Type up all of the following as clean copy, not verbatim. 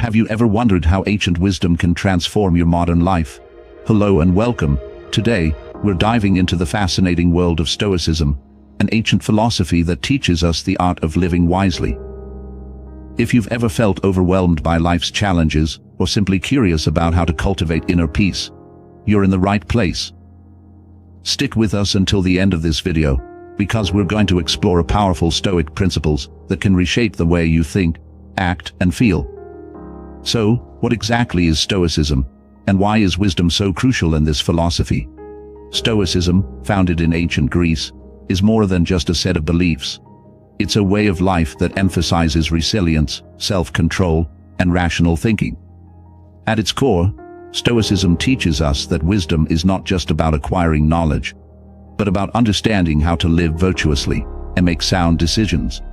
Have you ever wondered how ancient wisdom can transform your modern life? Hello and welcome. Today, we're diving into the fascinating world of Stoicism, an ancient philosophy that teaches us the art of living wisely. If you've ever felt overwhelmed by life's challenges, or simply curious about how to cultivate inner peace, you're in the right place. Stick with us until the end of this video, because we're going to explore powerful Stoic principles that can reshape the way you think, act, and feel. So, what exactly is Stoicism, and why is wisdom so crucial in this philosophy? Stoicism, founded in ancient Greece, is more than just a set of beliefs. It's a way of life that emphasizes resilience, self-control, and rational thinking. At its core, Stoicism teaches us that wisdom is not just about acquiring knowledge, but about understanding how to live virtuously and make sound decisions.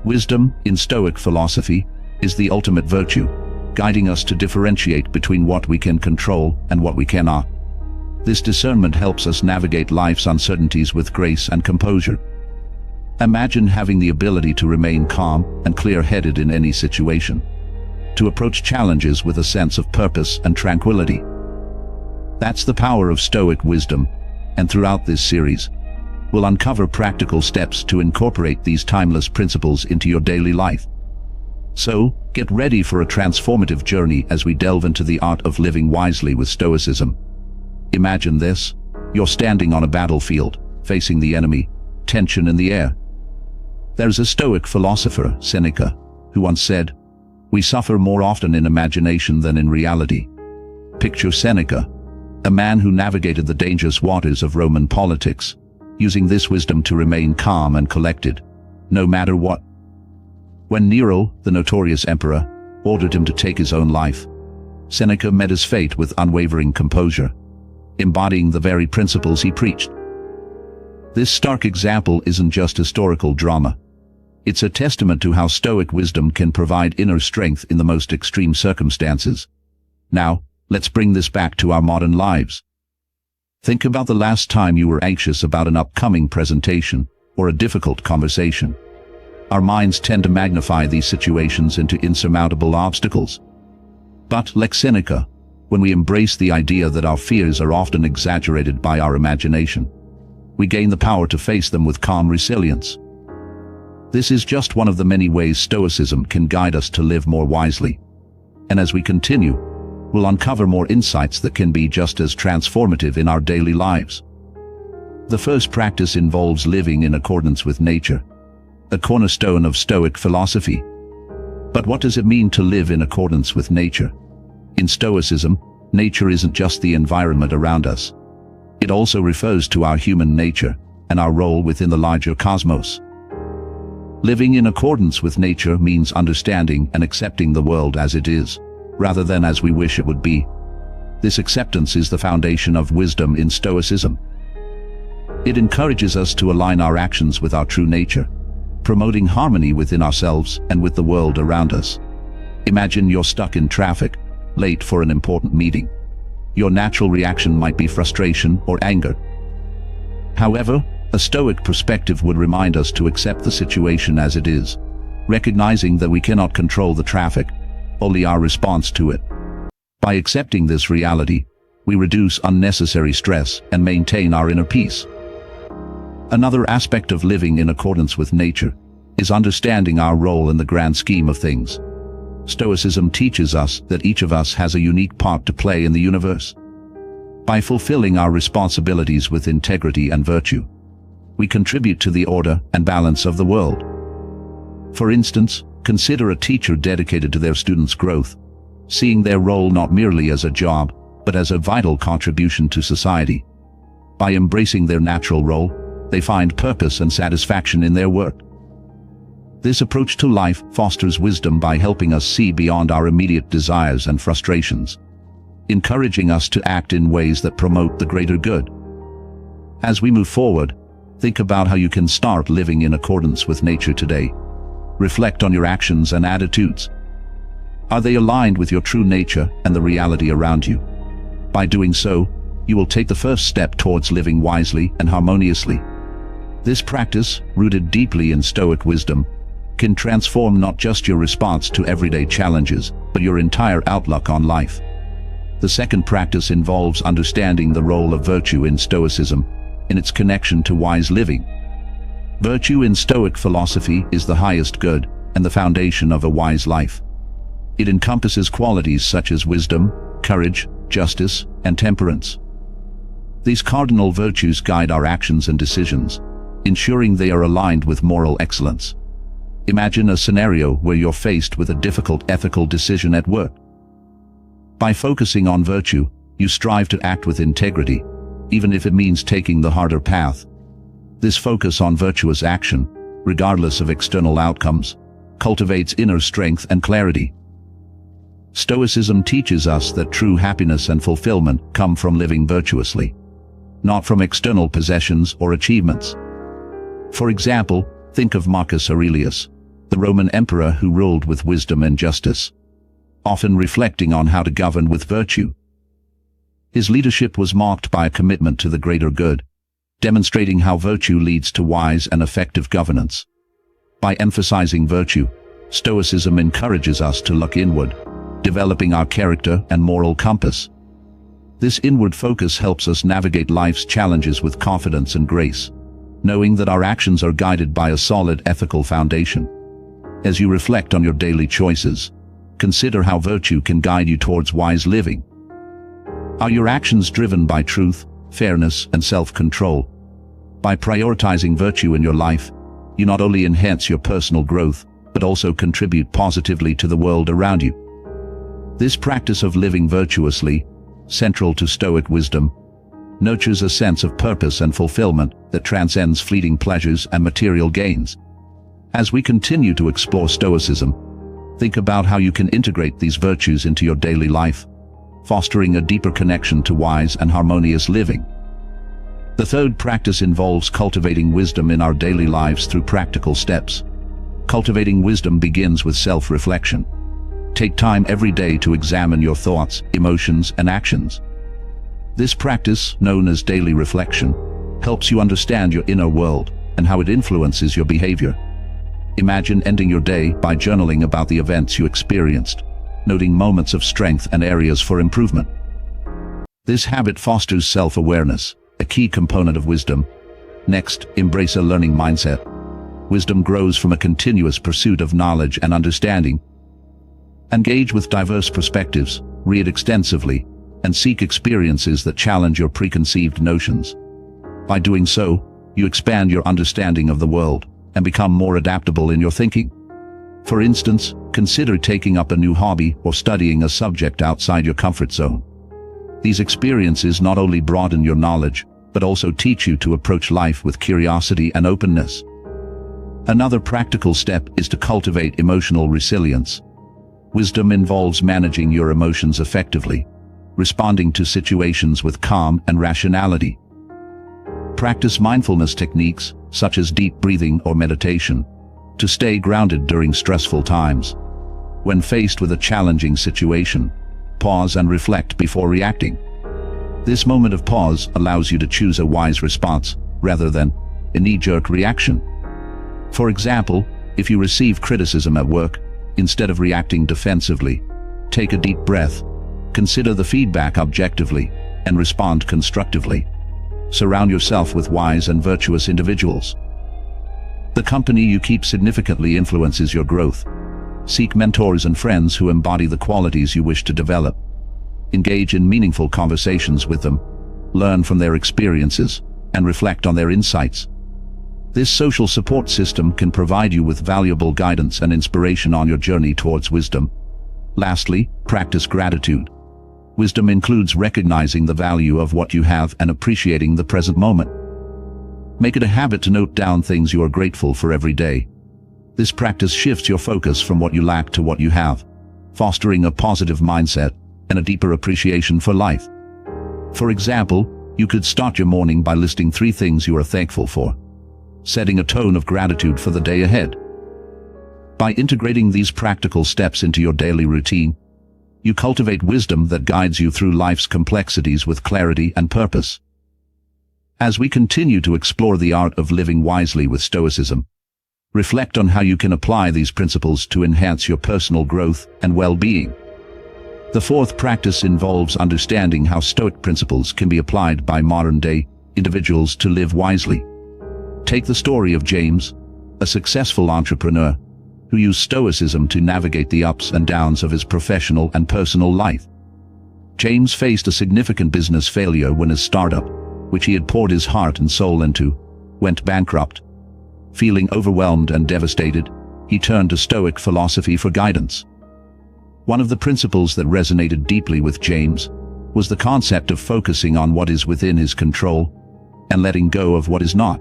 Wisdom, in Stoic philosophy, is the ultimate virtue, guiding us to differentiate between what we can control and what we cannot. This discernment helps us navigate life's uncertainties with grace and composure. Imagine having the ability to remain calm and clear-headed in any situation, to approach challenges with a sense of purpose and tranquility. That's the power of Stoic wisdom, and throughout this series, we'll uncover practical steps to incorporate these timeless principles into your daily life. So, get ready for a transformative journey as we delve into the art of living wisely with Stoicism. Imagine this: you're standing on a battlefield, facing the enemy, tension in the air. There's a Stoic philosopher, Seneca, who once said, "We suffer more often in imagination than in reality." Picture Seneca, a man who navigated the dangerous waters of Roman politics, using this wisdom to remain calm and collected, no matter what. When Nero, the notorious emperor, ordered him to take his own life, Seneca met his fate with unwavering composure, embodying the very principles he preached. This stark example isn't just historical drama. It's a testament to how Stoic wisdom can provide inner strength in the most extreme circumstances. Now, let's bring this back to our modern lives. Think about the last time you were anxious about an upcoming presentation or a difficult conversation. Our minds tend to magnify these situations into insurmountable obstacles. But, like Seneca, when we embrace the idea that our fears are often exaggerated by our imagination, we gain the power to face them with calm resilience. This is just one of the many ways Stoicism can guide us to live more wisely. And as we continue, we'll uncover more insights that can be just as transformative in our daily lives. The first practice involves living in accordance with nature, a cornerstone of Stoic philosophy. But what does it mean to live in accordance with nature? In Stoicism, nature isn't just the environment around us. It also refers to our human nature and our role within the larger cosmos. Living in accordance with nature means understanding and accepting the world as it is, rather than as we wish it would be. This acceptance is the foundation of wisdom in Stoicism. It encourages us to align our actions with our true nature, promoting harmony within ourselves and with the world around us. Imagine you're stuck in traffic, late for an important meeting. Your natural reaction might be frustration or anger. However, a Stoic perspective would remind us to accept the situation as it is, recognizing that we cannot control the traffic, only our response to it. By accepting this reality, we reduce unnecessary stress and maintain our inner peace. Another aspect of living in accordance with nature is understanding our role in the grand scheme of things. Stoicism teaches us that each of us has a unique part to play in the universe. By fulfilling our responsibilities with integrity and virtue, we contribute to the order and balance of the world. For instance, consider a teacher dedicated to their students' growth, seeing their role not merely as a job, but as a vital contribution to society. By embracing their natural role, they find purpose and satisfaction in their work. This approach to life fosters wisdom by helping us see beyond our immediate desires and frustrations, encouraging us to act in ways that promote the greater good. As we move forward, think about how you can start living in accordance with nature today. Reflect on your actions and attitudes. Are they aligned with your true nature and the reality around you? By doing so, you will take the first step towards living wisely and harmoniously. This practice, rooted deeply in Stoic wisdom, can transform not just your response to everyday challenges, but your entire outlook on life. The second practice involves understanding the role of virtue in Stoicism, in its connection to wise living. Virtue in Stoic philosophy is the highest good and the foundation of a wise life. It encompasses qualities such as wisdom, courage, justice, and temperance. These cardinal virtues guide our actions and decisions, ensuring they are aligned with moral excellence. Imagine a scenario where you're faced with a difficult ethical decision at work. By focusing on virtue, you strive to act with integrity, even if it means taking the harder path. This focus on virtuous action, regardless of external outcomes, cultivates inner strength and clarity. Stoicism teaches us that true happiness and fulfillment come from living virtuously, not from external possessions or achievements. For example, think of Marcus Aurelius, the Roman emperor who ruled with wisdom and justice, often reflecting on how to govern with virtue. His leadership was marked by a commitment to the greater good, demonstrating how virtue leads to wise and effective governance. By emphasizing virtue, Stoicism encourages us to look inward, developing our character and moral compass. This inward focus helps us navigate life's challenges with confidence and grace, knowing that our actions are guided by a solid ethical foundation. As you reflect on your daily choices, consider how virtue can guide you towards wise living. Are your actions driven by truth, fairness, and self-control? By prioritizing virtue in your life, you not only enhance your personal growth, but also contribute positively to the world around you. This practice of living virtuously, central to Stoic wisdom, nurtures a sense of purpose and fulfillment that transcends fleeting pleasures and material gains. As we continue to explore Stoicism, think about how you can integrate these virtues into your daily life, fostering a deeper connection to wise and harmonious living. The third practice involves cultivating wisdom in our daily lives through practical steps. Cultivating wisdom begins with self-reflection. Take time every day to examine your thoughts, emotions, and actions. This practice, known as daily reflection, helps you understand your inner world and how it influences your behavior. Imagine ending your day by journaling about the events you experienced, noting moments of strength and areas for improvement. This habit fosters self-awareness, a key component of wisdom. Next, embrace a learning mindset. Wisdom grows from a continuous pursuit of knowledge and understanding. Engage with diverse perspectives, read extensively, and seek experiences that challenge your preconceived notions. By doing so, you expand your understanding of the world and become more adaptable in your thinking. For instance, consider taking up a new hobby or studying a subject outside your comfort zone. These experiences not only broaden your knowledge, but also teach you to approach life with curiosity and openness. Another practical step is to cultivate emotional resilience. Wisdom involves managing your emotions effectively, responding to situations with calm and rationality. Practice mindfulness techniques, such as deep breathing or meditation, to stay grounded during stressful times. When faced with a challenging situation, pause and reflect before reacting. This moment of pause allows you to choose a wise response, rather than a knee-jerk reaction. For example, if you receive criticism at work, instead of reacting defensively, take a deep breath, consider the feedback objectively, and respond constructively. Surround yourself with wise and virtuous individuals. The company you keep significantly influences your growth. Seek mentors and friends who embody the qualities you wish to develop. Engage in meaningful conversations with them, learn from their experiences, and reflect on their insights. This social support system can provide you with valuable guidance and inspiration on your journey towards wisdom. Lastly, practice gratitude. Wisdom includes recognizing the value of what you have and appreciating the present moment. Make it a habit to note down things you are grateful for every day. This practice shifts your focus from what you lack to what you have, fostering a positive mindset and a deeper appreciation for life. For example, you could start your morning by listing 3 things you are thankful for, setting a tone of gratitude for the day ahead. By integrating these practical steps into your daily routine, you cultivate wisdom that guides you through life's complexities with clarity and purpose. As we continue to explore the art of living wisely with Stoicism, reflect on how you can apply these principles to enhance your personal growth and well-being. The fourth practice involves understanding how Stoic principles can be applied by modern-day individuals to live wisely. Take the story of James, a successful entrepreneur who used Stoicism to navigate the ups and downs of his professional and personal life. James faced a significant business failure when his startup, which he had poured his heart and soul into, went bankrupt. Feeling overwhelmed and devastated, he turned to Stoic philosophy for guidance. One of the principles that resonated deeply with James was the concept of focusing on what is within his control and letting go of what is not.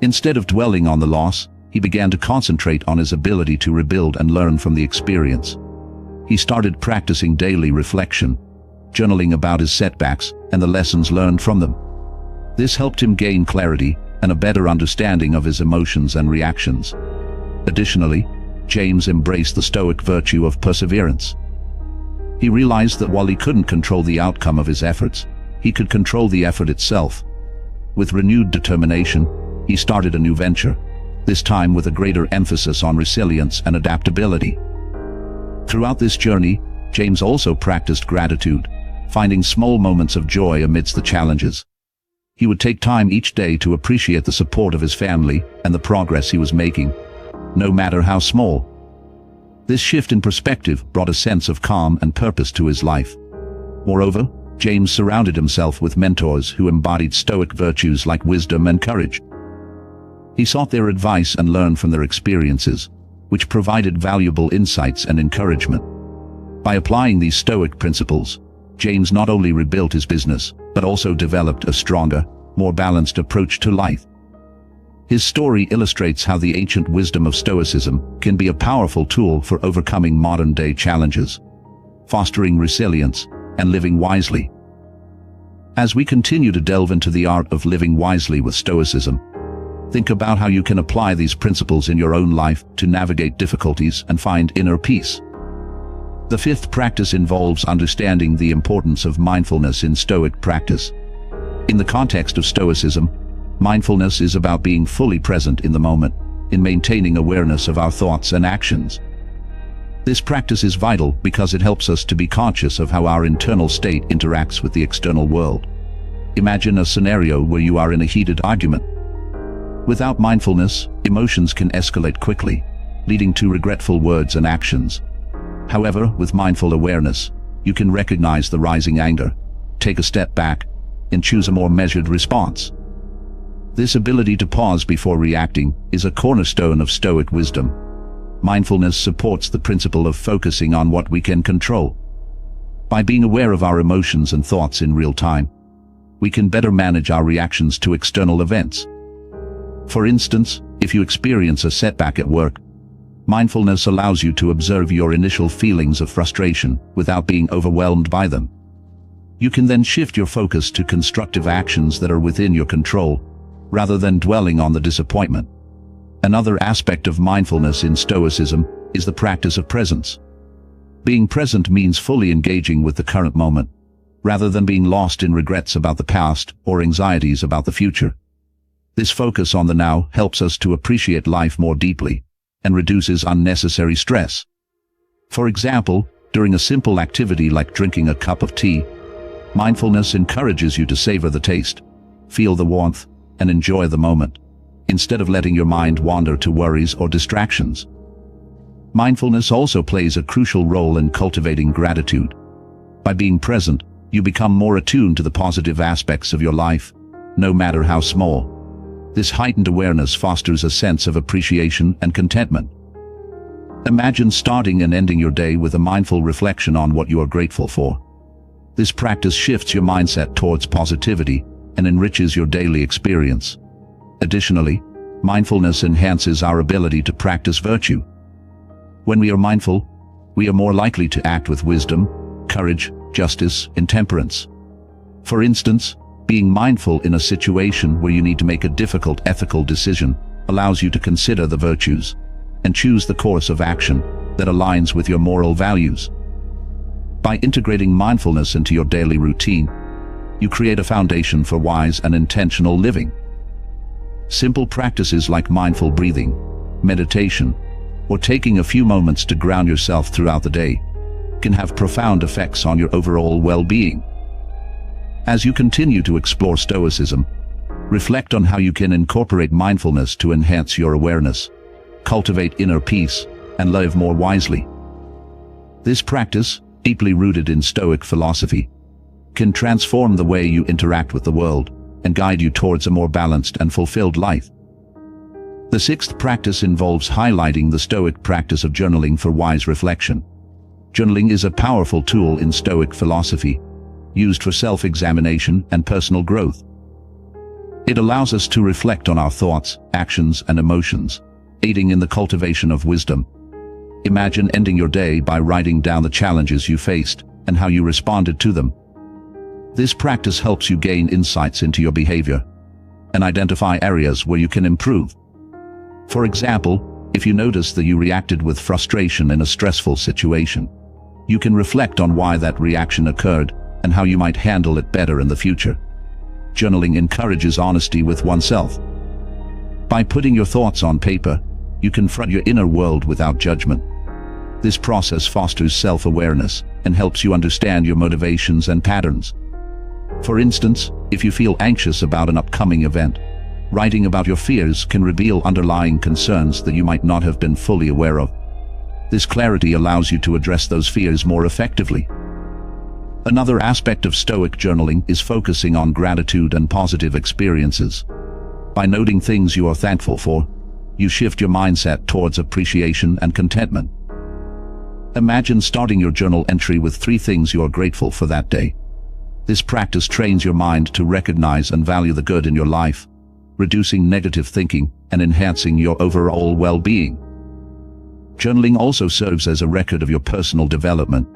Instead of dwelling on the loss, he began to concentrate on his ability to rebuild and learn from the experience. He started practicing daily reflection, journaling about his setbacks and the lessons learned from them. This helped him gain clarity and a better understanding of his emotions and reactions. Additionally, James embraced the Stoic virtue of perseverance. He realized that while he couldn't control the outcome of his efforts, he could control the effort itself. With renewed determination, he started a new venture, this time with a greater emphasis on resilience and adaptability. Throughout this journey, James also practiced gratitude, finding small moments of joy amidst the challenges. He would take time each day to appreciate the support of his family and the progress he was making, no matter how small. This shift in perspective brought a sense of calm and purpose to his life. Moreover, James surrounded himself with mentors who embodied Stoic virtues like wisdom and courage. He sought their advice and learned from their experiences, which provided valuable insights and encouragement. By applying these Stoic principles, James not only rebuilt his business, but also developed a stronger, more balanced approach to life. His story illustrates how the ancient wisdom of Stoicism can be a powerful tool for overcoming modern-day challenges, fostering resilience, and living wisely. As we continue to delve into the art of living wisely with Stoicism, think about how you can apply these principles in your own life to navigate difficulties and find inner peace. The fifth practice involves understanding the importance of mindfulness in Stoic practice. In the context of Stoicism, mindfulness is about being fully present in the moment, in maintaining awareness of our thoughts and actions. This practice is vital because it helps us to be conscious of how our internal state interacts with the external world. Imagine a scenario where you are in a heated argument. Without mindfulness, emotions can escalate quickly, leading to regretful words and actions. However, with mindful awareness, you can recognize the rising anger, take a step back, and choose a more measured response. This ability to pause before reacting is a cornerstone of Stoic wisdom. Mindfulness supports the principle of focusing on what we can control. By being aware of our emotions and thoughts in real time, we can better manage our reactions to external events. For instance, if you experience a setback at work, mindfulness allows you to observe your initial feelings of frustration without being overwhelmed by them. You can then shift your focus to constructive actions that are within your control, rather than dwelling on the disappointment. Another aspect of mindfulness in Stoicism is the practice of presence. Being present means fully engaging with the current moment, rather than being lost in regrets about the past or anxieties about the future. This focus on the now helps us to appreciate life more deeply and reduces unnecessary stress. For example, during a simple activity like drinking a cup of tea, mindfulness encourages you to savor the taste, feel the warmth, and enjoy the moment, instead of letting your mind wander to worries or distractions. Mindfulness also plays a crucial role in cultivating gratitude. By being present, you become more attuned to the positive aspects of your life, no matter how small. This heightened awareness fosters a sense of appreciation and contentment. Imagine starting and ending your day with a mindful reflection on what you are grateful for. This practice shifts your mindset towards positivity and enriches your daily experience. Additionally, mindfulness enhances our ability to practice virtue. When we are mindful, we are more likely to act with wisdom, courage, justice, and temperance. For instance, being mindful in a situation where you need to make a difficult ethical decision allows you to consider the virtues and choose the course of action that aligns with your moral values. By integrating mindfulness into your daily routine, you create a foundation for wise and intentional living. Simple practices like mindful breathing, meditation, or taking a few moments to ground yourself throughout the day can have profound effects on your overall well-being. As you continue to explore Stoicism, reflect on how you can incorporate mindfulness to enhance your awareness, cultivate inner peace, and live more wisely. This practice, deeply rooted in Stoic philosophy, can transform the way you interact with the world and guide you towards a more balanced and fulfilled life. The sixth practice involves highlighting the Stoic practice of journaling for wise reflection. Journaling is a powerful tool in Stoic philosophy, used for self-examination and personal growth. It allows us to reflect on our thoughts, actions, and emotions, aiding in the cultivation of wisdom. Imagine ending your day by writing down the challenges you faced and how you responded to them. This practice helps you gain insights into your behavior and identify areas where you can improve. For example, if you notice that you reacted with frustration in a stressful situation, you can reflect on why that reaction occurred and how you might handle it better in the future. Journaling encourages honesty with oneself. By putting your thoughts on paper, you confront your inner world without judgment. This process fosters self-awareness and helps you understand your motivations and patterns. For instance, if you feel anxious about an upcoming event, writing about your fears can reveal underlying concerns that you might not have been fully aware of. This clarity allows you to address those fears more effectively. Another aspect of Stoic journaling is focusing on gratitude and positive experiences. By noting things you are thankful for, you shift your mindset towards appreciation and contentment. Imagine starting your journal entry with 3 things you are grateful for that day. This practice trains your mind to recognize and value the good in your life, reducing negative thinking and enhancing your overall well-being. Journaling also serves as a record of your personal development.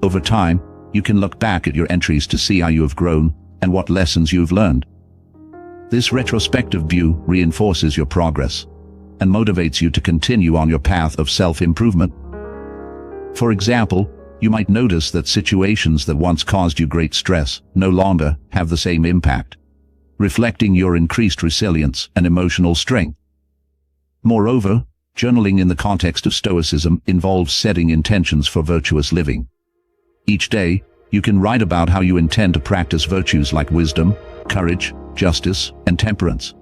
Over time, you can look back at your entries to see how you have grown and what lessons you've learned. This retrospective view reinforces your progress and motivates you to continue on your path of self-improvement. For example, you might notice that situations that once caused you great stress no longer have the same impact, reflecting your increased resilience and emotional strength. Moreover, journaling in the context of Stoicism involves setting intentions for virtuous living. Each day, you can write about how you intend to practice virtues like wisdom, courage, justice, and temperance.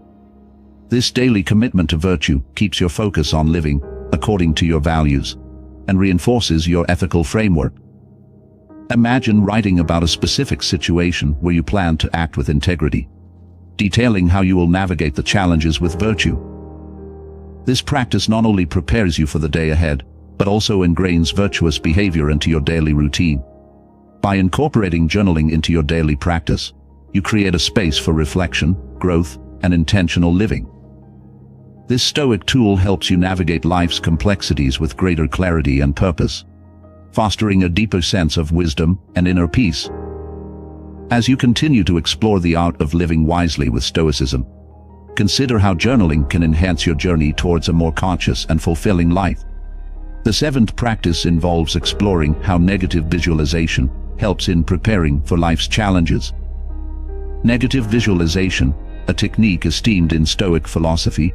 This daily commitment to virtue keeps your focus on living according to your values and reinforces your ethical framework. Imagine writing about a specific situation where you plan to act with integrity, detailing how you will navigate the challenges with virtue. This practice not only prepares you for the day ahead, but also ingrains virtuous behavior into your daily routine. By incorporating journaling into your daily practice, you create a space for reflection, growth, and intentional living. This Stoic tool helps you navigate life's complexities with greater clarity and purpose, fostering a deeper sense of wisdom and inner peace. As you continue to explore the art of living wisely with Stoicism, consider how journaling can enhance your journey towards a more conscious and fulfilling life. The 7th practice involves exploring how negative visualization helps in preparing for life's challenges. Negative visualization, a technique esteemed in Stoic philosophy,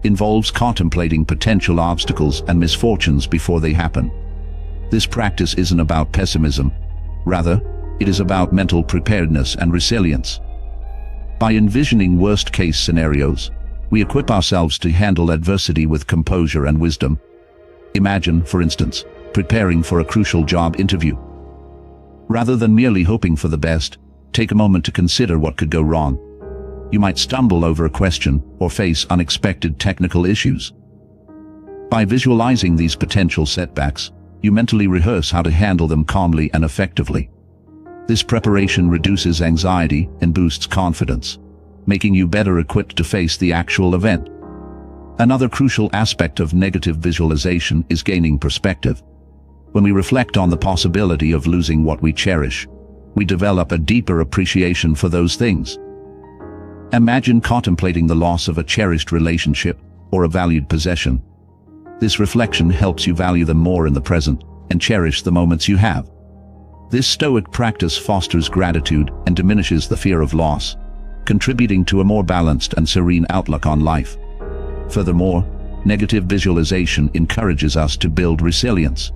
involves contemplating potential obstacles and misfortunes before they happen. This practice isn't about pessimism. Rather, it is about mental preparedness and resilience. By envisioning worst-case scenarios, we equip ourselves to handle adversity with composure and wisdom. Imagine, for instance, preparing for a crucial job interview. Rather than merely hoping for the best, take a moment to consider what could go wrong. You might stumble over a question or face unexpected technical issues. By visualizing these potential setbacks, you mentally rehearse how to handle them calmly and effectively. This preparation reduces anxiety and boosts confidence, making you better equipped to face the actual event. Another crucial aspect of negative visualization is gaining perspective. When we reflect on the possibility of losing what we cherish, we develop a deeper appreciation for those things. Imagine contemplating the loss of a cherished relationship or a valued possession. This reflection helps you value them more in the present and cherish the moments you have. This Stoic practice fosters gratitude and diminishes the fear of loss, contributing to a more balanced and serene outlook on life. Furthermore, negative visualization encourages us to build resilience.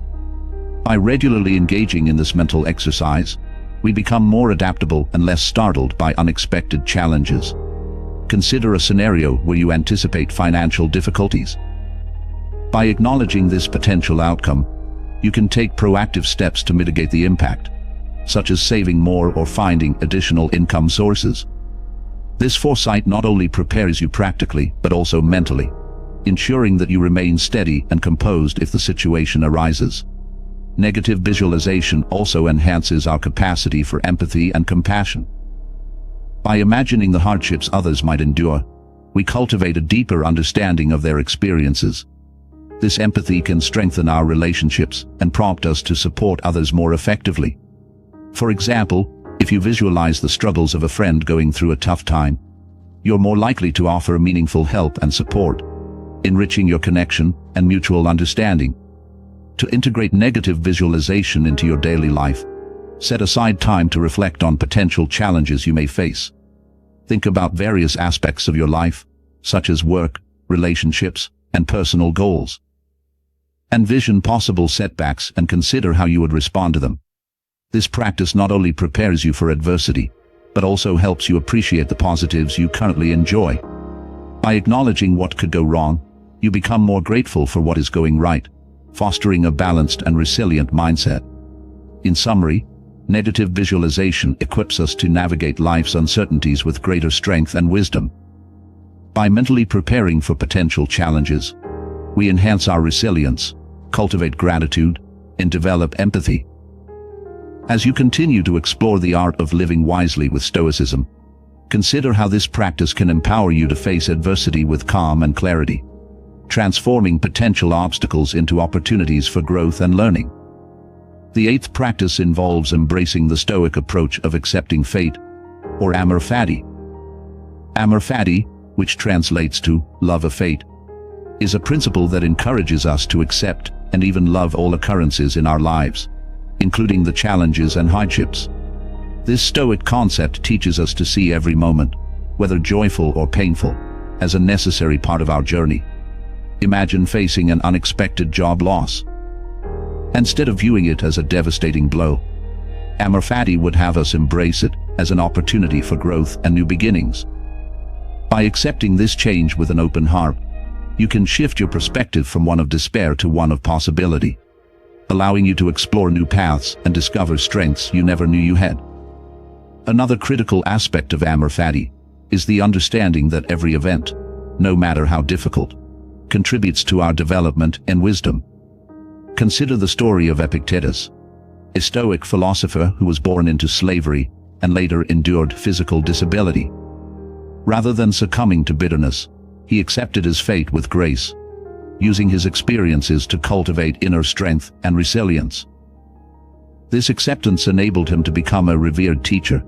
By regularly engaging in this mental exercise, we become more adaptable and less startled by unexpected challenges. Consider a scenario where you anticipate financial difficulties. By acknowledging this potential outcome, you can take proactive steps to mitigate the impact, such as saving more or finding additional income sources. This foresight not only prepares you practically, but also mentally, ensuring that you remain steady and composed if the situation arises. Negative visualization also enhances our capacity for empathy and compassion. By imagining the hardships others might endure, we cultivate a deeper understanding of their experiences. This empathy can strengthen our relationships and prompt us to support others more effectively. For example, if you visualize the struggles of a friend going through a tough time, you're more likely to offer meaningful help and support, enriching your connection and mutual understanding. To integrate negative visualization into your daily life, set aside time to reflect on potential challenges you may face. Think about various aspects of your life, such as work, relationships, and personal goals. Envision possible setbacks and consider how you would respond to them. This practice not only prepares you for adversity, but also helps you appreciate the positives you currently enjoy. By acknowledging what could go wrong, you become more grateful for what is going right, fostering a balanced and resilient mindset. In summary, negative visualization equips us to navigate life's uncertainties with greater strength and wisdom. By mentally preparing for potential challenges, we enhance our resilience, cultivate gratitude, and develop empathy. As you continue to explore the art of living wisely with Stoicism, consider how this practice can empower you to face adversity with calm and clarity, transforming potential obstacles into opportunities for growth and learning. The eighth practice involves embracing the Stoic approach of accepting fate, or Amor Fati. Amor Fati, which translates to love of fate, is a principle that encourages us to accept and even love all occurrences in our lives, including the challenges and hardships. This Stoic concept teaches us to see every moment, whether joyful or painful, as a necessary part of our journey. Imagine facing an unexpected job loss. Instead of viewing it as a devastating blow, Amor Fati would have us embrace it as an opportunity for growth and new beginnings. By accepting this change with an open heart, you can shift your perspective from one of despair to one of possibility, allowing you to explore new paths and discover strengths you never knew you had. Another critical aspect of Amor Fati is the understanding that every event, no matter how difficult, contributes to our development and wisdom. Consider the story of Epictetus, a Stoic philosopher who was born into slavery and later endured physical disability. Rather than succumbing to bitterness, he accepted his fate with grace, using his experiences to cultivate inner strength and resilience. This acceptance enabled him to become a revered teacher,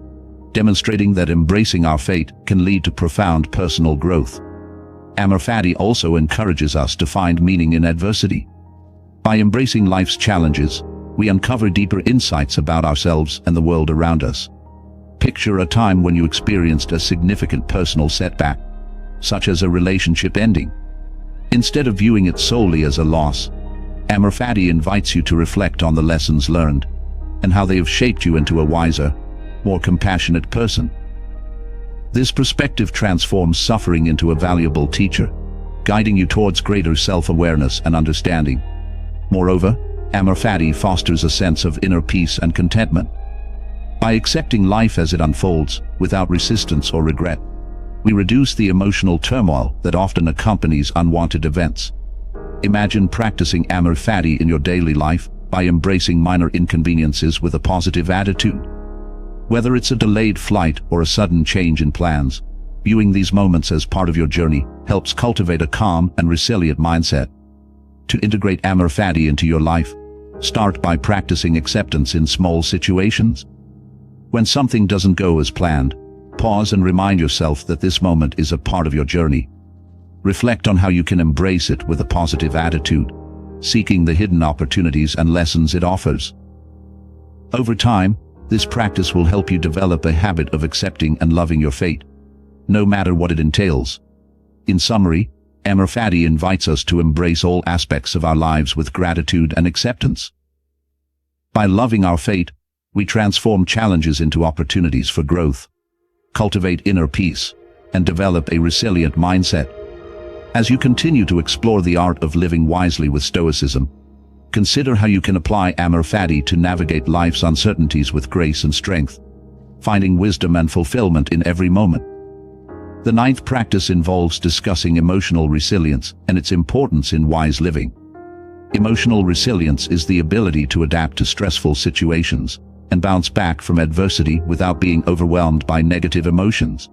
demonstrating that embracing our fate can lead to profound personal growth. Amor Fati also encourages us to find meaning in adversity. By embracing life's challenges, we uncover deeper insights about ourselves and the world around us. Picture a time when you experienced a significant personal setback, such as a relationship ending. Instead of viewing it solely as a loss, Amor Fati invites you to reflect on the lessons learned and how they have shaped you into a wiser, more compassionate person. This perspective transforms suffering into a valuable teacher, guiding you towards greater self-awareness and understanding. Moreover, Amor Fati fosters a sense of inner peace and contentment. By accepting life as it unfolds, without resistance or regret, we reduce the emotional turmoil that often accompanies unwanted events. Imagine practicing Amor Fati in your daily life by embracing minor inconveniences with a positive attitude. Whether it's a delayed flight or a sudden change in plans, viewing these moments as part of your journey helps cultivate a calm and resilient mindset. To integrate Amor Fati into your life, start by practicing acceptance in small situations. When something doesn't go as planned, pause and remind yourself that this moment is a part of your journey. Reflect on how you can embrace it with a positive attitude, seeking the hidden opportunities and lessons it offers. Over time, this practice will help you develop a habit of accepting and loving your fate, no matter what it entails. In summary, Amor Fati invites us to embrace all aspects of our lives with gratitude and acceptance. By loving our fate, we transform challenges into opportunities for growth, cultivate inner peace, and develop a resilient mindset. As you continue to explore the art of living wisely with Stoicism, consider how you can apply Amor Fati to navigate life's uncertainties with grace and strength, finding wisdom and fulfillment in every moment. The ninth practice involves discussing emotional resilience and its importance in wise living. Emotional resilience is the ability to adapt to stressful situations and bounce back from adversity without being overwhelmed by negative emotions.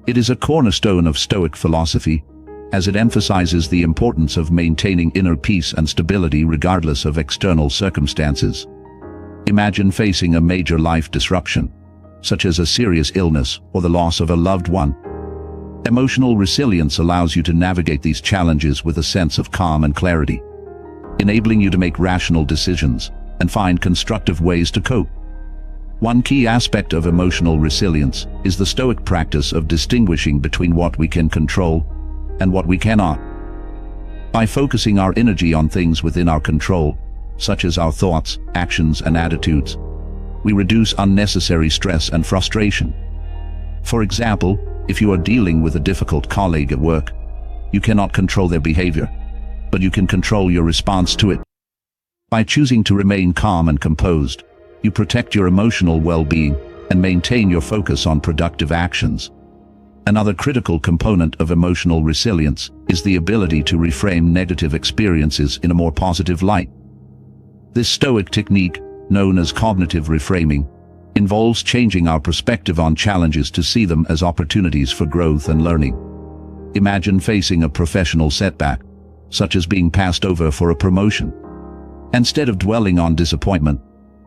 It is a cornerstone of Stoic philosophy, as it emphasizes the importance of maintaining inner peace and stability regardless of external circumstances. Imagine facing a major life disruption, such as a serious illness or the loss of a loved one. Emotional resilience allows you to navigate these challenges with a sense of calm and clarity, enabling you to make rational decisions and find constructive ways to cope. One key aspect of emotional resilience is the Stoic practice of distinguishing between what we can control and what we cannot. By focusing our energy on things within our control, such as our thoughts, actions, and attitudes, we reduce unnecessary stress and frustration. For example, if you are dealing with a difficult colleague at work, you cannot control their behavior, but you can control your response to it. By choosing to remain calm and composed, you protect your emotional well-being and maintain your focus on productive actions. Another critical component of emotional resilience is the ability to reframe negative experiences in a more positive light. This Stoic technique, known as cognitive reframing, involves changing our perspective on challenges to see them as opportunities for growth and learning. Imagine facing a professional setback, such as being passed over for a promotion. Instead of dwelling on disappointment,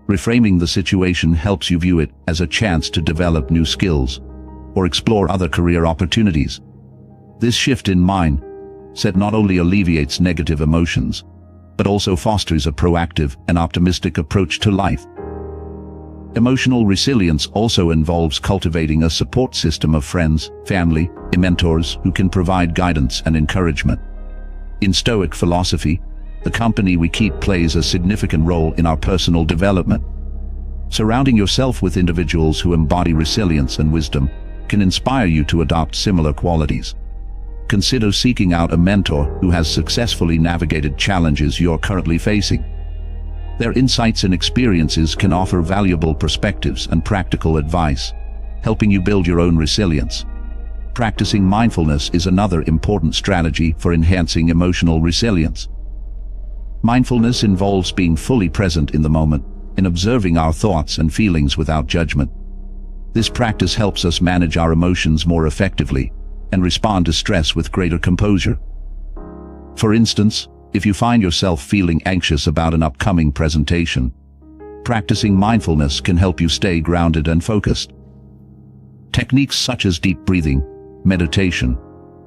reframing the situation helps you view it as a chance to develop new skills or explore other career opportunities. This shift in mindset not only alleviates negative emotions, but also fosters a proactive and optimistic approach to life. Emotional resilience also involves cultivating a support system of friends, family, and mentors who can provide guidance and encouragement. In Stoic philosophy, the company we keep plays a significant role in our personal development. Surrounding yourself with individuals who embody resilience and wisdom can inspire you to adopt similar qualities. Consider seeking out a mentor who has successfully navigated challenges you're currently facing. Their insights and experiences can offer valuable perspectives and practical advice, helping you build your own resilience. Practicing mindfulness is another important strategy for enhancing emotional resilience. Mindfulness involves being fully present in the moment, in observing our thoughts and feelings without judgment. This practice helps us manage our emotions more effectively and respond to stress with greater composure. For instance, if you find yourself feeling anxious about an upcoming presentation, practicing mindfulness can help you stay grounded and focused. Techniques such as deep breathing, meditation,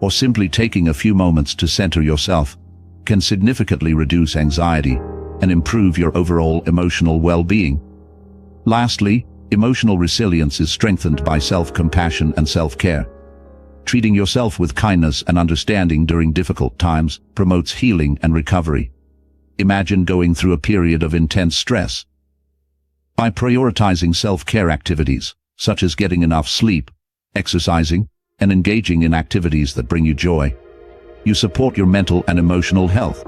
or simply taking a few moments to center yourself can significantly reduce anxiety and improve your overall emotional well-being. Lastly, emotional resilience is strengthened by self-compassion and self-care. Treating yourself with kindness and understanding during difficult times promotes healing and recovery. Imagine going through a period of intense stress. By prioritizing self-care activities, such as getting enough sleep, exercising, and engaging in activities that bring you joy, you support your mental and emotional health.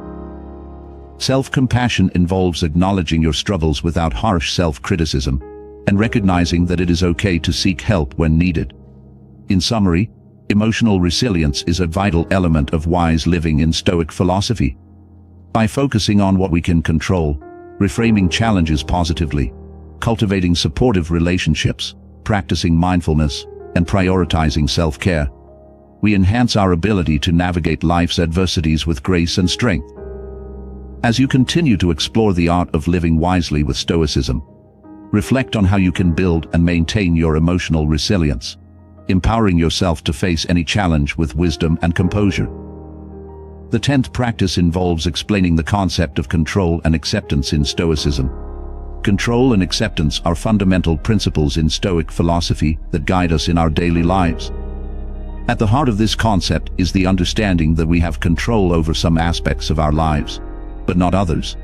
Self-compassion involves acknowledging your struggles without harsh self-criticism and recognizing that it is okay to seek help when needed. In summary, emotional resilience is a vital element of wise living in Stoic philosophy. By focusing on what we can control, reframing challenges positively, cultivating supportive relationships, practicing mindfulness, and prioritizing self-care, we enhance our ability to navigate life's adversities with grace and strength. As you continue to explore the art of living wisely with Stoicism, reflect on how you can build and maintain your emotional resilience, empowering yourself to face any challenge with wisdom and composure. The 10th practice involves explaining the concept of control and acceptance in Stoicism. Control and acceptance are fundamental principles in Stoic philosophy that guide us in our daily lives. At the heart of this concept is the understanding that we have control over some aspects of our lives, but not others.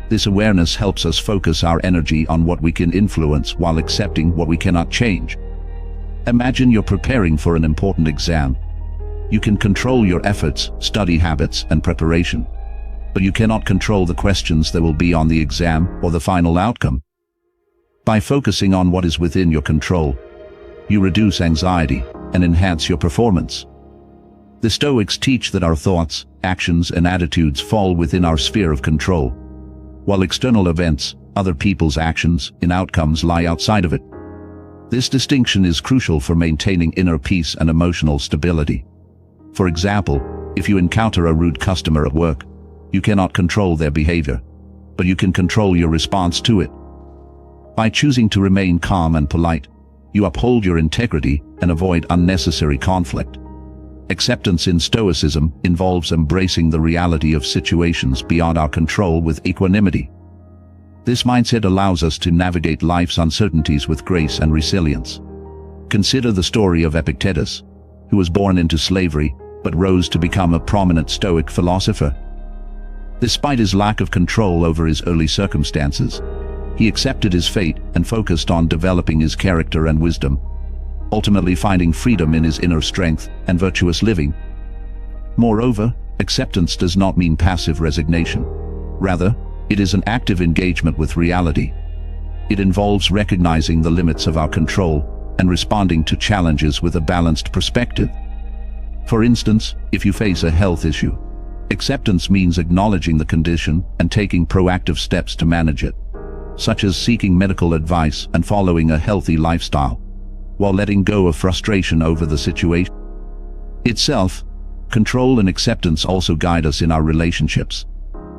This awareness helps us focus our energy on what we can influence while accepting what we cannot change. Imagine you're preparing for an important exam. You can control your efforts, study habits, and preparation, but you cannot control the questions there will be on the exam or the final outcome. By focusing on what is within your control, you reduce anxiety and enhance your performance. The Stoics teach that our thoughts, actions, and attitudes fall within our sphere of control, while external events, other people's actions, and outcomes lie outside of it. This distinction is crucial for maintaining inner peace and emotional stability. For example, if you encounter a rude customer at work, you cannot control their behavior, but you can control your response to it. By choosing to remain calm and polite, you uphold your integrity and avoid unnecessary conflict. Acceptance in Stoicism involves embracing the reality of situations beyond our control with equanimity. This mindset allows us to navigate life's uncertainties with grace and resilience. Consider the story of Epictetus, who was born into slavery but rose to become a prominent Stoic philosopher. Despite his lack of control over his early circumstances, he accepted his fate and focused on developing his character and wisdom, ultimately finding freedom in his inner strength and virtuous living. Moreover, acceptance does not mean passive resignation. Rather, it is an active engagement with reality. It involves recognizing the limits of our control and responding to challenges with a balanced perspective. For instance, if you face a health issue, acceptance means acknowledging the condition and taking proactive steps to manage it, such as seeking medical advice and following a healthy lifestyle, while letting go of frustration over the situation itself. Control and acceptance also guide us in our relationships.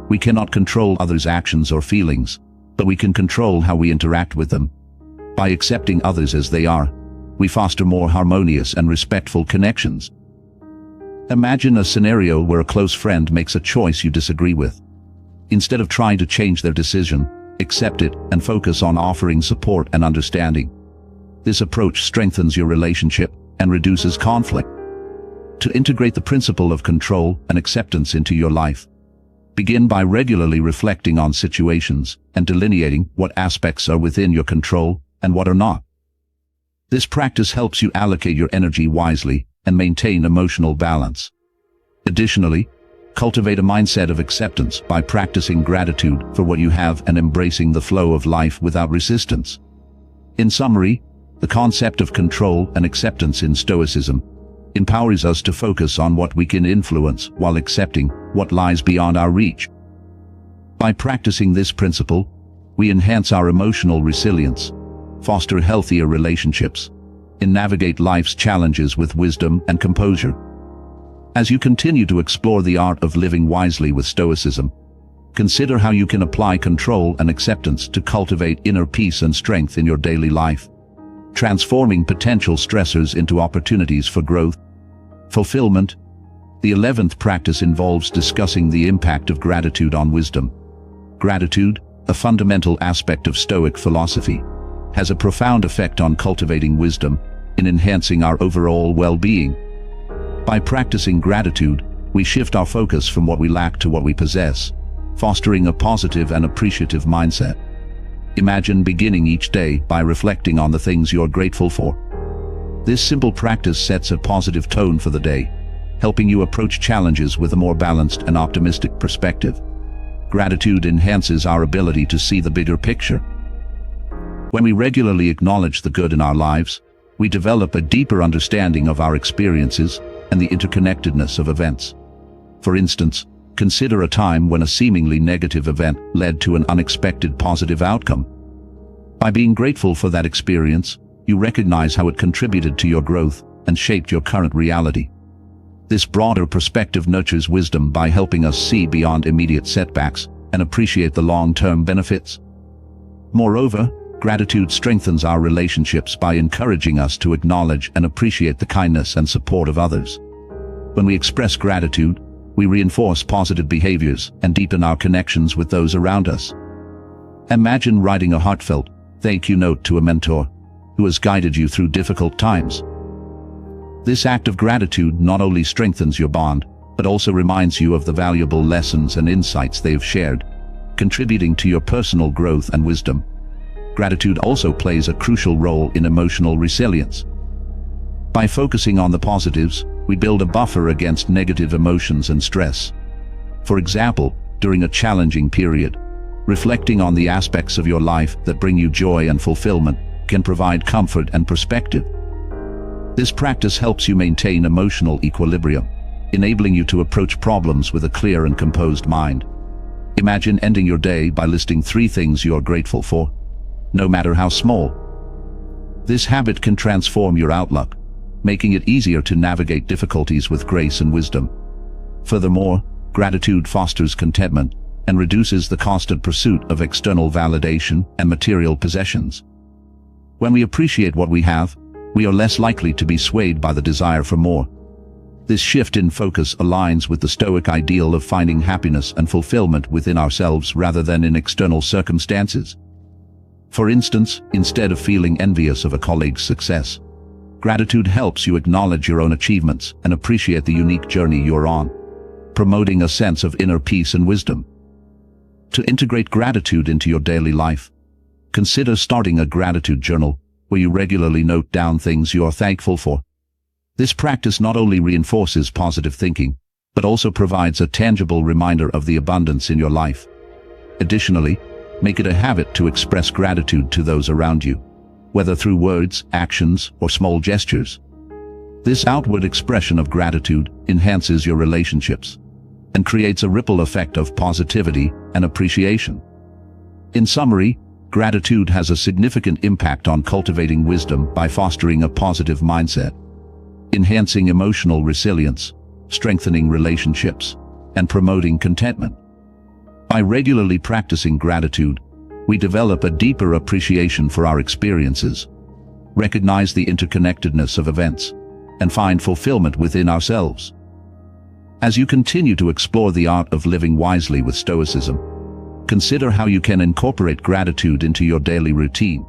We cannot control others' actions or feelings, but we can control how we interact with them. By accepting others as they are, we foster more harmonious and respectful connections. Imagine a scenario where a close friend makes a choice you disagree with. Instead of trying to change their decision, accept it and focus on offering support and understanding. This approach strengthens your relationship and reduces conflict. To integrate the principle of control and acceptance into your life, begin by regularly reflecting on situations and delineating what aspects are within your control and what are not. This practice helps you allocate your energy wisely and maintain emotional balance. Additionally, cultivate a mindset of acceptance by practicing gratitude for what you have and embracing the flow of life without resistance. In summary, the concept of control and acceptance in Stoicism empowers us to focus on what we can influence while accepting what lies beyond our reach. By practicing this principle, we enhance our emotional resilience, foster healthier relationships, and navigate life's challenges with wisdom and composure. As you continue to explore the art of living wisely with Stoicism, consider how you can apply control and acceptance to cultivate inner peace and strength in your daily life, transforming potential stressors into opportunities for growth, fulfillment. The 11th practice involves discussing the impact of gratitude on wisdom. Gratitude, a fundamental aspect of Stoic philosophy, has a profound effect on cultivating wisdom and enhancing our overall well-being. By practicing gratitude, we shift our focus from what we lack to what we possess, fostering a positive and appreciative mindset. Imagine beginning each day by reflecting on the things you're grateful for. This simple practice sets a positive tone for the day, helping you approach challenges with a more balanced and optimistic perspective. Gratitude enhances our ability to see the bigger picture. When we regularly acknowledge the good in our lives, we develop a deeper understanding of our experiences and the interconnectedness of events. For instance, consider a time when a seemingly negative event led to an unexpected positive outcome. By being grateful for that experience, you recognize how it contributed to your growth and shaped your current reality. This broader perspective nurtures wisdom by helping us see beyond immediate setbacks and appreciate the long-term benefits. Moreover, gratitude strengthens our relationships by encouraging us to acknowledge and appreciate the kindness and support of others. When we express gratitude, we reinforce positive behaviors and deepen our connections with those around us. Imagine writing a heartfelt thank you note to a mentor who has guided you through difficult times. This act of gratitude not only strengthens your bond, but also reminds you of the valuable lessons and insights they have shared, contributing to your personal growth and wisdom. Gratitude also plays a crucial role in emotional resilience. By focusing on the positives, we build a buffer against negative emotions and stress. For example, during a challenging period, reflecting on the aspects of your life that bring you joy and fulfillment can provide comfort and perspective. This practice helps you maintain emotional equilibrium, enabling you to approach problems with a clear and composed mind. Imagine ending your day by listing 3 things you are grateful for, no matter how small. This habit can transform your outlook, making it easier to navigate difficulties with grace and wisdom. Furthermore, gratitude fosters contentment and reduces the constant pursuit of external validation and material possessions. When we appreciate what we have, we are less likely to be swayed by the desire for more. This shift in focus aligns with the Stoic ideal of finding happiness and fulfillment within ourselves rather than in external circumstances. For instance, instead of feeling envious of a colleague's success, gratitude helps you acknowledge your own achievements and appreciate the unique journey you're on, promoting a sense of inner peace and wisdom. To integrate gratitude into your daily life, consider starting a gratitude journal where you regularly note down things you are thankful for. This practice not only reinforces positive thinking, but also provides a tangible reminder of the abundance in your life. Additionally, make it a habit to express gratitude to those around you, whether through words, actions, or small gestures. This outward expression of gratitude enhances your relationships and creates a ripple effect of positivity and appreciation. In summary, gratitude has a significant impact on cultivating wisdom by fostering a positive mindset, enhancing emotional resilience, strengthening relationships, and promoting contentment. By regularly practicing gratitude, we develop a deeper appreciation for our experiences, recognize the interconnectedness of events, and find fulfillment within ourselves. As you continue to explore the art of living wisely with Stoicism, consider how you can incorporate gratitude into your daily routine,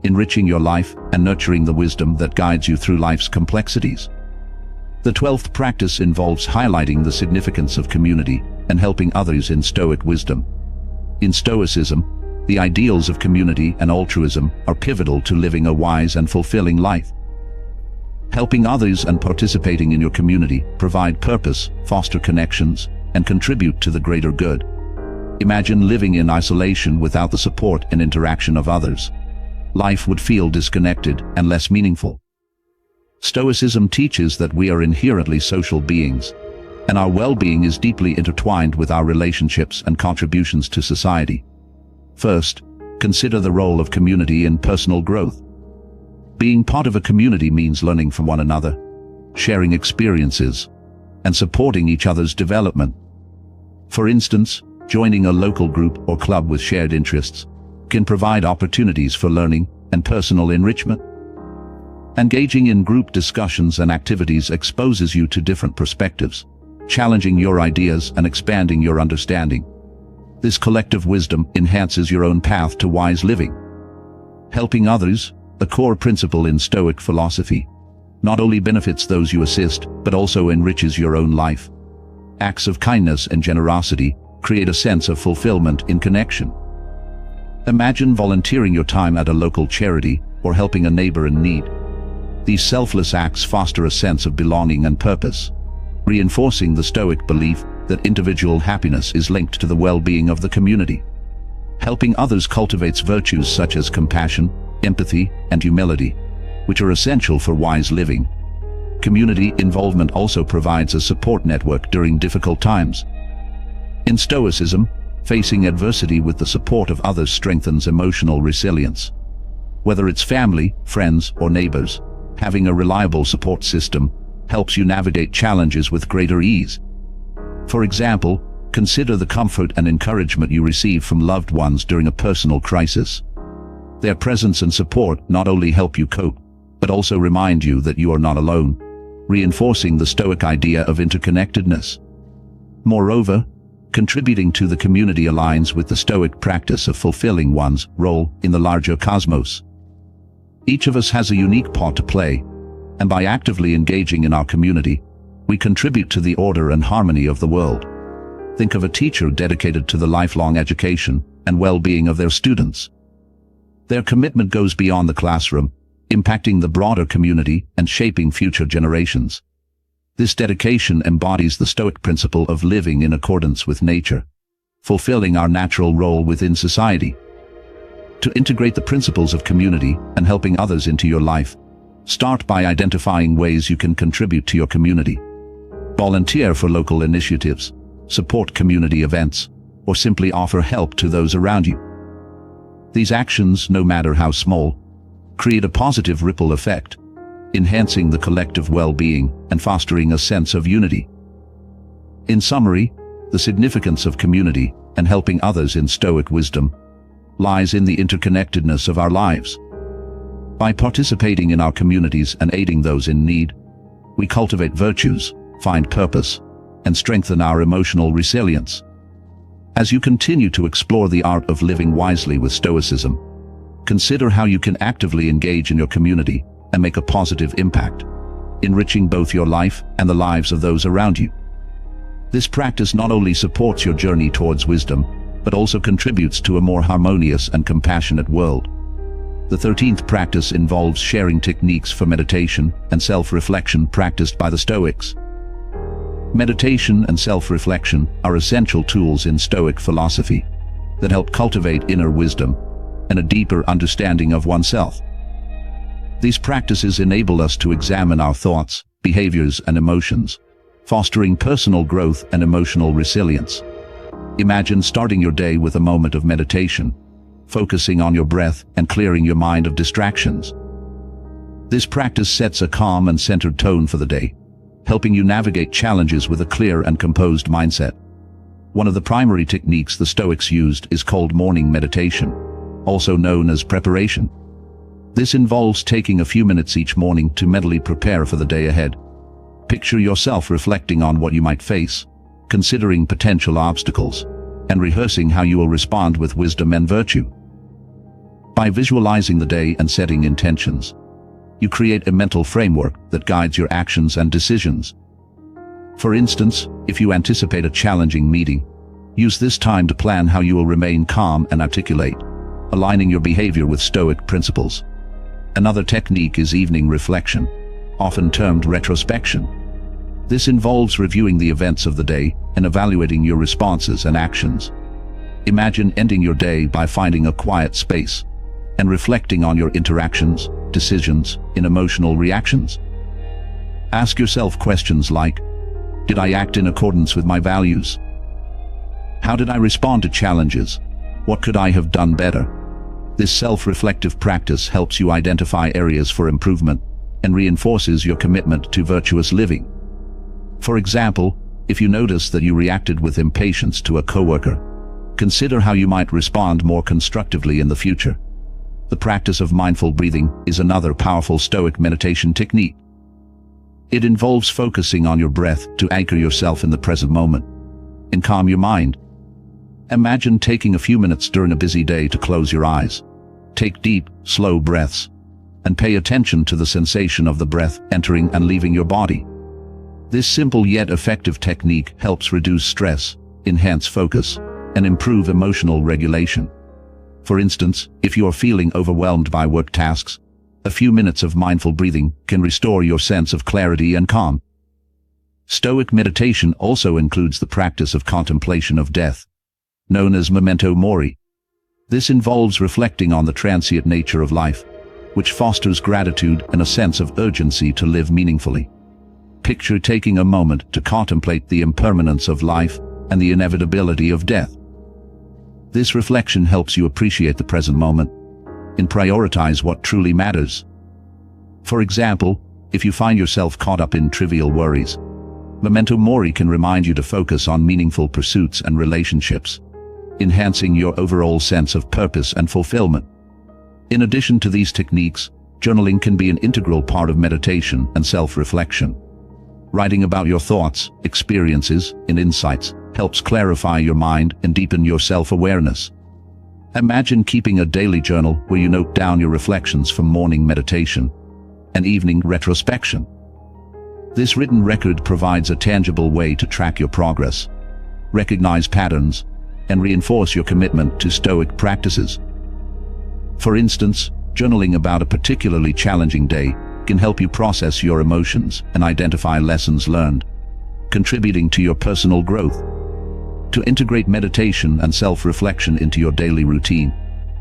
enriching your life and nurturing the wisdom that guides you through life's complexities. The 12th practice involves highlighting the significance of community and helping others in Stoic wisdom. In Stoicism, the ideals of community and altruism are pivotal to living a wise and fulfilling life. Helping others and participating in your community provide purpose, foster connections, and contribute to the greater good. Imagine living in isolation without the support and interaction of others. Life would feel disconnected and less meaningful. Stoicism teaches that we are inherently social beings, and our well-being is deeply intertwined with our relationships and contributions to society. First, consider the role of community in personal growth. Being part of a community means learning from one another, sharing experiences, and supporting each other's development. For instance, joining a local group or club with shared interests can provide opportunities for learning and personal enrichment. Engaging in group discussions and activities exposes you to different perspectives, challenging your ideas and expanding your understanding. This collective wisdom enhances your own path to wise living. Helping others, a core principle in Stoic philosophy, not only benefits those you assist, but also enriches your own life. Acts of kindness and generosity create a sense of fulfillment in connection. Imagine volunteering your time at a local charity or helping a neighbor in need. These selfless acts foster a sense of belonging and purpose, reinforcing the Stoic belief that individual happiness is linked to the well-being of the community. Helping others cultivates virtues such as compassion, empathy, and humility, which are essential for wise living. Community involvement also provides a support network during difficult times. In Stoicism, facing adversity with the support of others strengthens emotional resilience. Whether it's family, friends, or neighbors, having a reliable support system helps you navigate challenges with greater ease. For example, consider the comfort and encouragement you receive from loved ones during a personal crisis. Their presence and support not only help you cope, but also remind you that you are not alone, reinforcing the Stoic idea of interconnectedness. Moreover, contributing to the community aligns with the Stoic practice of fulfilling one's role in the larger cosmos. Each of us has a unique part to play, and by actively engaging in our community, we contribute to the order and harmony of the world. Think of a teacher dedicated to the lifelong education and well-being of their students. Their commitment goes beyond the classroom, impacting the broader community and shaping future generations. This dedication embodies the Stoic principle of living in accordance with nature, fulfilling our natural role within society. To integrate the principles of community and helping others into your life, start by identifying ways you can contribute to your community. Volunteer for local initiatives, support community events, or simply offer help to those around you. These actions, no matter how small, create a positive ripple effect, enhancing the collective well-being and fostering a sense of unity. In summary, the significance of community and helping others in Stoic wisdom lies in the interconnectedness of our lives. By participating in our communities and aiding those in need, we cultivate virtues, find purpose, and strengthen our emotional resilience. As you continue to explore the art of living wisely with Stoicism, consider how you can actively engage in your community and make a positive impact, enriching both your life and the lives of those around you. This practice not only supports your journey towards wisdom, but also contributes to a more harmonious and compassionate world. The 13th practice involves sharing techniques for meditation and self-reflection practiced by the Stoics. Meditation and self-reflection are essential tools in Stoic philosophy that help cultivate inner wisdom and a deeper understanding of oneself. These practices enable us to examine our thoughts, behaviors, and emotions, fostering personal growth and emotional resilience. Imagine starting your day with a moment of meditation, focusing on your breath and clearing your mind of distractions. This practice sets a calm and centered tone for the day, helping you navigate challenges with a clear and composed mindset. One of the primary techniques the Stoics used is called morning meditation, also known as preparation. This involves taking a few minutes each morning to mentally prepare for the day ahead. Picture yourself reflecting on what you might face, considering potential obstacles, and rehearsing how you will respond with wisdom and virtue. By visualizing the day and setting intentions, you create a mental framework that guides your actions and decisions. For instance, if you anticipate a challenging meeting, use this time to plan how you will remain calm and articulate, aligning your behavior with Stoic principles. Another technique is evening reflection, often termed retrospection. This involves reviewing the events of the day and evaluating your responses and actions. Imagine ending your day by finding a quiet space and reflecting on your interactions, decisions, and emotional reactions. Ask yourself questions like, did I act in accordance with my values? How did I respond to challenges? What could I have done better? This self-reflective practice helps you identify areas for improvement and reinforces your commitment to virtuous living. For example, if you notice that you reacted with impatience to a coworker, consider how you might respond more constructively in the future. The practice of mindful breathing is another powerful Stoic meditation technique. It involves focusing on your breath to anchor yourself in the present moment and calm your mind. Imagine taking a few minutes during a busy day to close your eyes. Take deep, slow breaths, and pay attention to the sensation of the breath entering and leaving your body. This simple yet effective technique helps reduce stress, enhance focus, and improve emotional regulation. For instance, if you are feeling overwhelmed by work tasks, a few minutes of mindful breathing can restore your sense of clarity and calm. Stoic meditation also includes the practice of contemplation of death, known as memento mori. This involves reflecting on the transient nature of life, which fosters gratitude and a sense of urgency to live meaningfully. Picture taking a moment to contemplate the impermanence of life and the inevitability of death. This reflection helps you appreciate the present moment and prioritize what truly matters. For example, if you find yourself caught up in trivial worries, memento mori can remind you to focus on meaningful pursuits and relationships, enhancing your overall sense of purpose and fulfillment. In addition to these techniques, journaling can be an integral part of meditation and self-reflection. Writing about your thoughts, experiences, and insights helps clarify your mind and deepen your self-awareness. Imagine keeping a daily journal where you note down your reflections from morning meditation and evening retrospection. This written record provides a tangible way to track your progress, recognize patterns, and reinforce your commitment to Stoic practices. For instance, journaling about a particularly challenging day can help you process your emotions and identify lessons learned, contributing to your personal growth. To integrate meditation and self-reflection into your daily routine,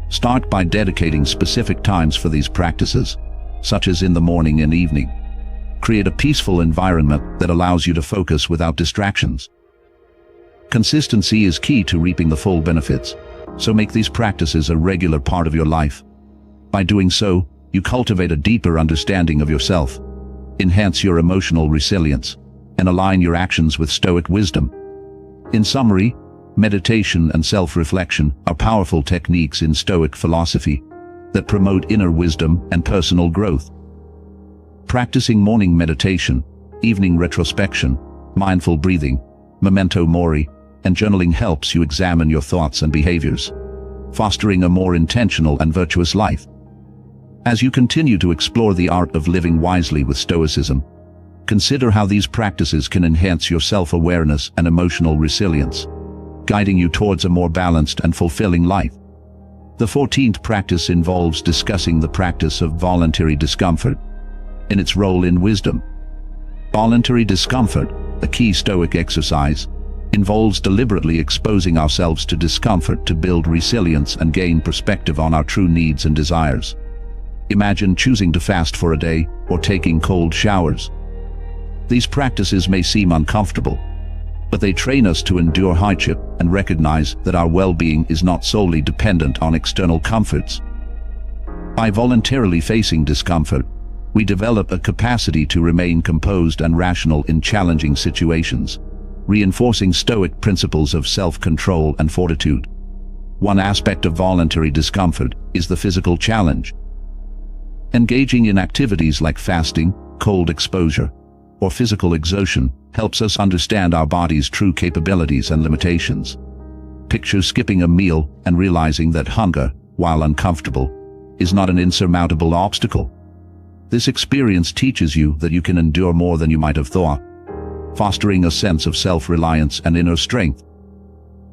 start by dedicating specific times for these practices, such as in the morning and evening. Create a peaceful environment that allows you to focus without distractions. Consistency is key to reaping the full benefits, so make these practices a regular part of your life. By doing so, you cultivate a deeper understanding of yourself, enhance your emotional resilience, and align your actions with Stoic wisdom. In summary, meditation and self-reflection are powerful techniques in Stoic philosophy that promote inner wisdom and personal growth. Practicing morning meditation, evening retrospection, mindful breathing, memento mori, and journaling helps you examine your thoughts and behaviors, fostering a more intentional and virtuous life. As you continue to explore the art of living wisely with Stoicism, consider how these practices can enhance your self-awareness and emotional resilience, guiding you towards a more balanced and fulfilling life. The 14th practice involves discussing the practice of voluntary discomfort and its role in wisdom. Voluntary discomfort, a key Stoic exercise, involves deliberately exposing ourselves to discomfort to build resilience and gain perspective on our true needs and desires. Imagine choosing to fast for a day or taking cold showers. These practices may seem uncomfortable, but they train us to endure hardship and recognize that our well-being is not solely dependent on external comforts. By voluntarily facing discomfort, we develop a capacity to remain composed and rational in challenging situations, reinforcing Stoic principles of self-control and fortitude. One aspect of voluntary discomfort is the physical challenge. Engaging in activities like fasting, cold exposure, or physical exertion helps us understand our body's true capabilities and limitations. Picture skipping a meal and realizing that hunger, while uncomfortable, is not an insurmountable obstacle. This experience teaches you that you can endure more than you might have thought, fostering a sense of self-reliance and inner strength.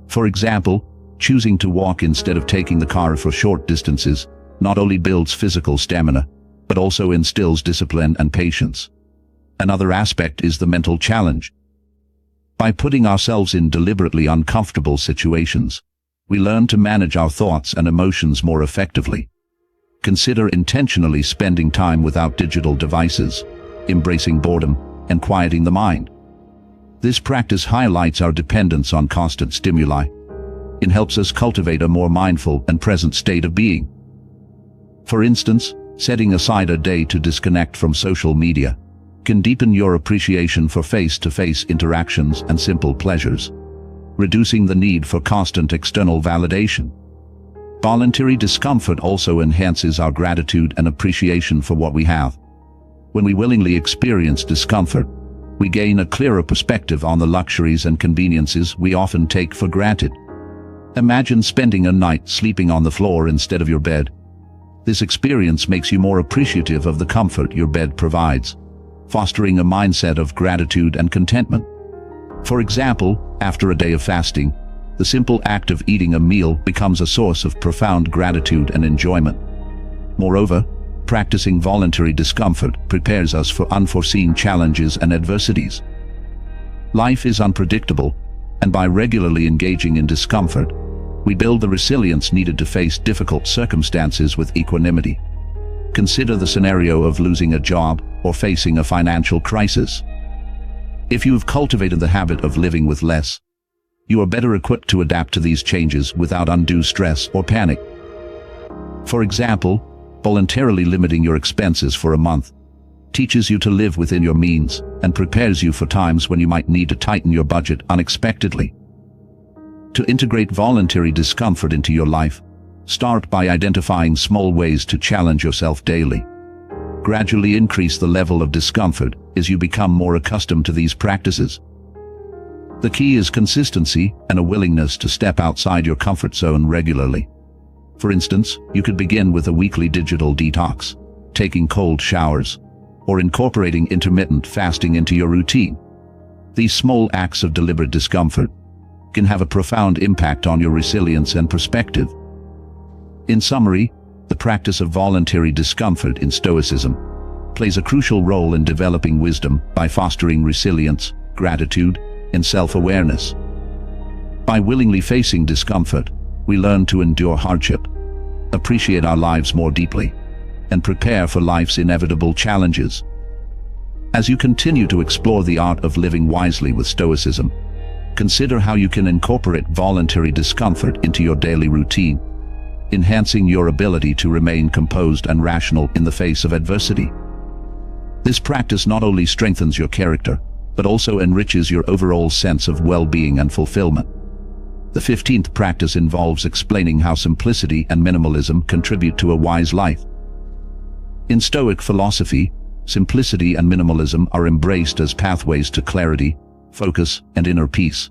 For example, choosing to walk instead of taking the car for short distances not only builds physical stamina, but also instills discipline and patience. Another aspect is the mental challenge. By putting ourselves in deliberately uncomfortable situations, we learn to manage our thoughts and emotions more effectively. Consider intentionally spending time without digital devices, embracing boredom, and quieting the mind. This practice highlights our dependence on constant stimuli. It helps us cultivate a more mindful and present state of being. For instance, setting aside a day to disconnect from social media can deepen your appreciation for face-to-face interactions and simple pleasures, reducing the need for constant external validation. Voluntary discomfort also enhances our gratitude and appreciation for what we have. When we willingly experience discomfort, we gain a clearer perspective on the luxuries and conveniences we often take for granted. Imagine spending a night sleeping on the floor instead of your bed. This experience makes you more appreciative of the comfort your bed provides, fostering a mindset of gratitude and contentment. For example, after a day of fasting, the simple act of eating a meal becomes a source of profound gratitude and enjoyment. Moreover, practicing voluntary discomfort prepares us for unforeseen challenges and adversities. Life is unpredictable, and by regularly engaging in discomfort, we build the resilience needed to face difficult circumstances with equanimity. Consider the scenario of losing a job or facing a financial crisis. If you have cultivated the habit of living with less, you are better equipped to adapt to these changes without undue stress or panic. For example, voluntarily limiting your expenses for a month teaches you to live within your means and prepares you for times when you might need to tighten your budget unexpectedly. To integrate voluntary discomfort into your life, start by identifying small ways to challenge yourself daily. Gradually increase the level of discomfort as you become more accustomed to these practices. The key is consistency and a willingness to step outside your comfort zone regularly. For instance, you could begin with a weekly digital detox, taking cold showers, or incorporating intermittent fasting into your routine. These small acts of deliberate discomfort can have a profound impact on your resilience and perspective. In summary, the practice of voluntary discomfort in Stoicism plays a crucial role in developing wisdom by fostering resilience, gratitude, and self-awareness. By willingly facing discomfort, we learn to endure hardship, appreciate our lives more deeply, and prepare for life's inevitable challenges. As you continue to explore the art of living wisely with Stoicism, consider how you can incorporate voluntary discomfort into your daily routine, enhancing your ability to remain composed and rational in the face of adversity. This practice not only strengthens your character, but also enriches your overall sense of well-being and fulfillment. The 15th practice involves explaining how simplicity and minimalism contribute to a wise life. In Stoic philosophy, simplicity and minimalism are embraced as pathways to clarity, focus, and inner peace.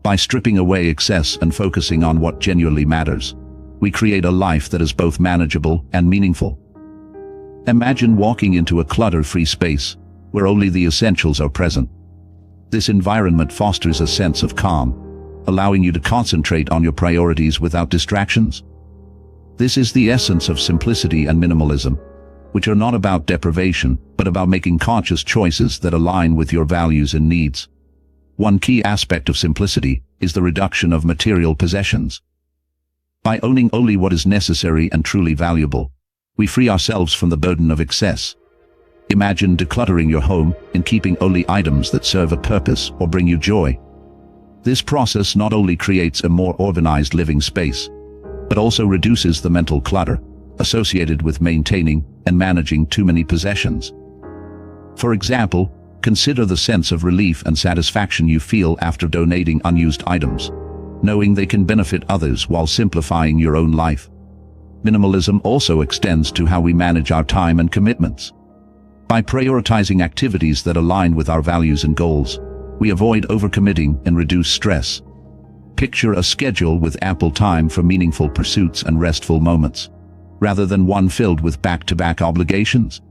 By stripping away excess and focusing on what genuinely matters, we create a life that is both manageable and meaningful. Imagine walking into a clutter-free space, where only the essentials are present. This environment fosters a sense of calm, allowing you to concentrate on your priorities without distractions. This is the essence of simplicity and minimalism, which are not about deprivation, but about making conscious choices that align with your values and needs. One key aspect of simplicity is the reduction of material possessions. By owning only what is necessary and truly valuable, we free ourselves from the burden of excess. Imagine decluttering your home and keeping only items that serve a purpose or bring you joy. This process not only creates a more organized living space, but also reduces the mental clutter associated with maintaining and managing too many possessions. For example, consider the sense of relief and satisfaction you feel after donating unused items, knowing they can benefit others while simplifying your own life. Minimalism also extends to how we manage our time and commitments. By prioritizing activities that align with our values and goals, we avoid overcommitting and reduce stress. Picture a schedule with ample time for meaningful pursuits and restful moments, rather than one filled with back-to-back obligations.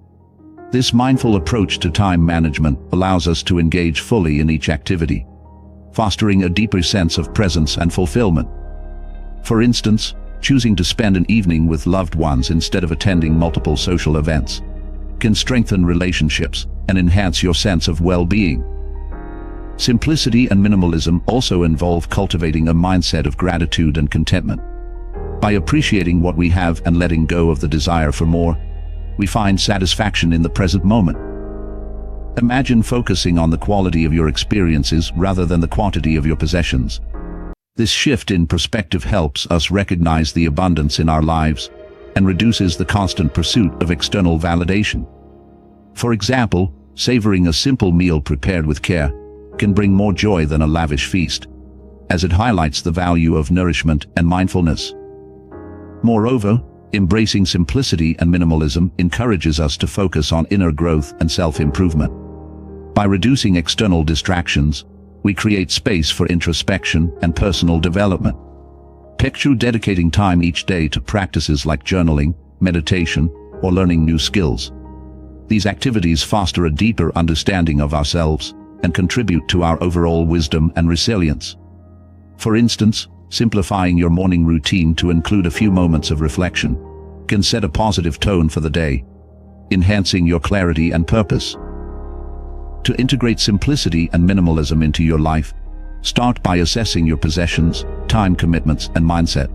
This mindful approach to time management allows us to engage fully in each activity, fostering a deeper sense of presence and fulfillment. For instance, choosing to spend an evening with loved ones instead of attending multiple social events can strengthen relationships and enhance your sense of well-being. Simplicity and minimalism also involve cultivating a mindset of gratitude and contentment. By appreciating what we have and letting go of the desire for more, we find satisfaction in the present moment. Imagine focusing on the quality of your experiences rather than the quantity of your possessions. This shift in perspective helps us recognize the abundance in our lives and reduces the constant pursuit of external validation. For example, savoring a simple meal prepared with care can bring more joy than a lavish feast, as it highlights the value of nourishment and mindfulness. Moreover, embracing simplicity and minimalism encourages us to focus on inner growth and self-improvement. By reducing external distractions, we create space for introspection and personal development. Picture dedicating time each day to practices like journaling, meditation, or learning new skills. These activities foster a deeper understanding of ourselves and contribute to our overall wisdom and resilience. For instance, simplifying your morning routine to include a few moments of reflection can set a positive tone for the day, enhancing your clarity and purpose. To integrate simplicity and minimalism into your life, start by assessing your possessions, time commitments, and mindset.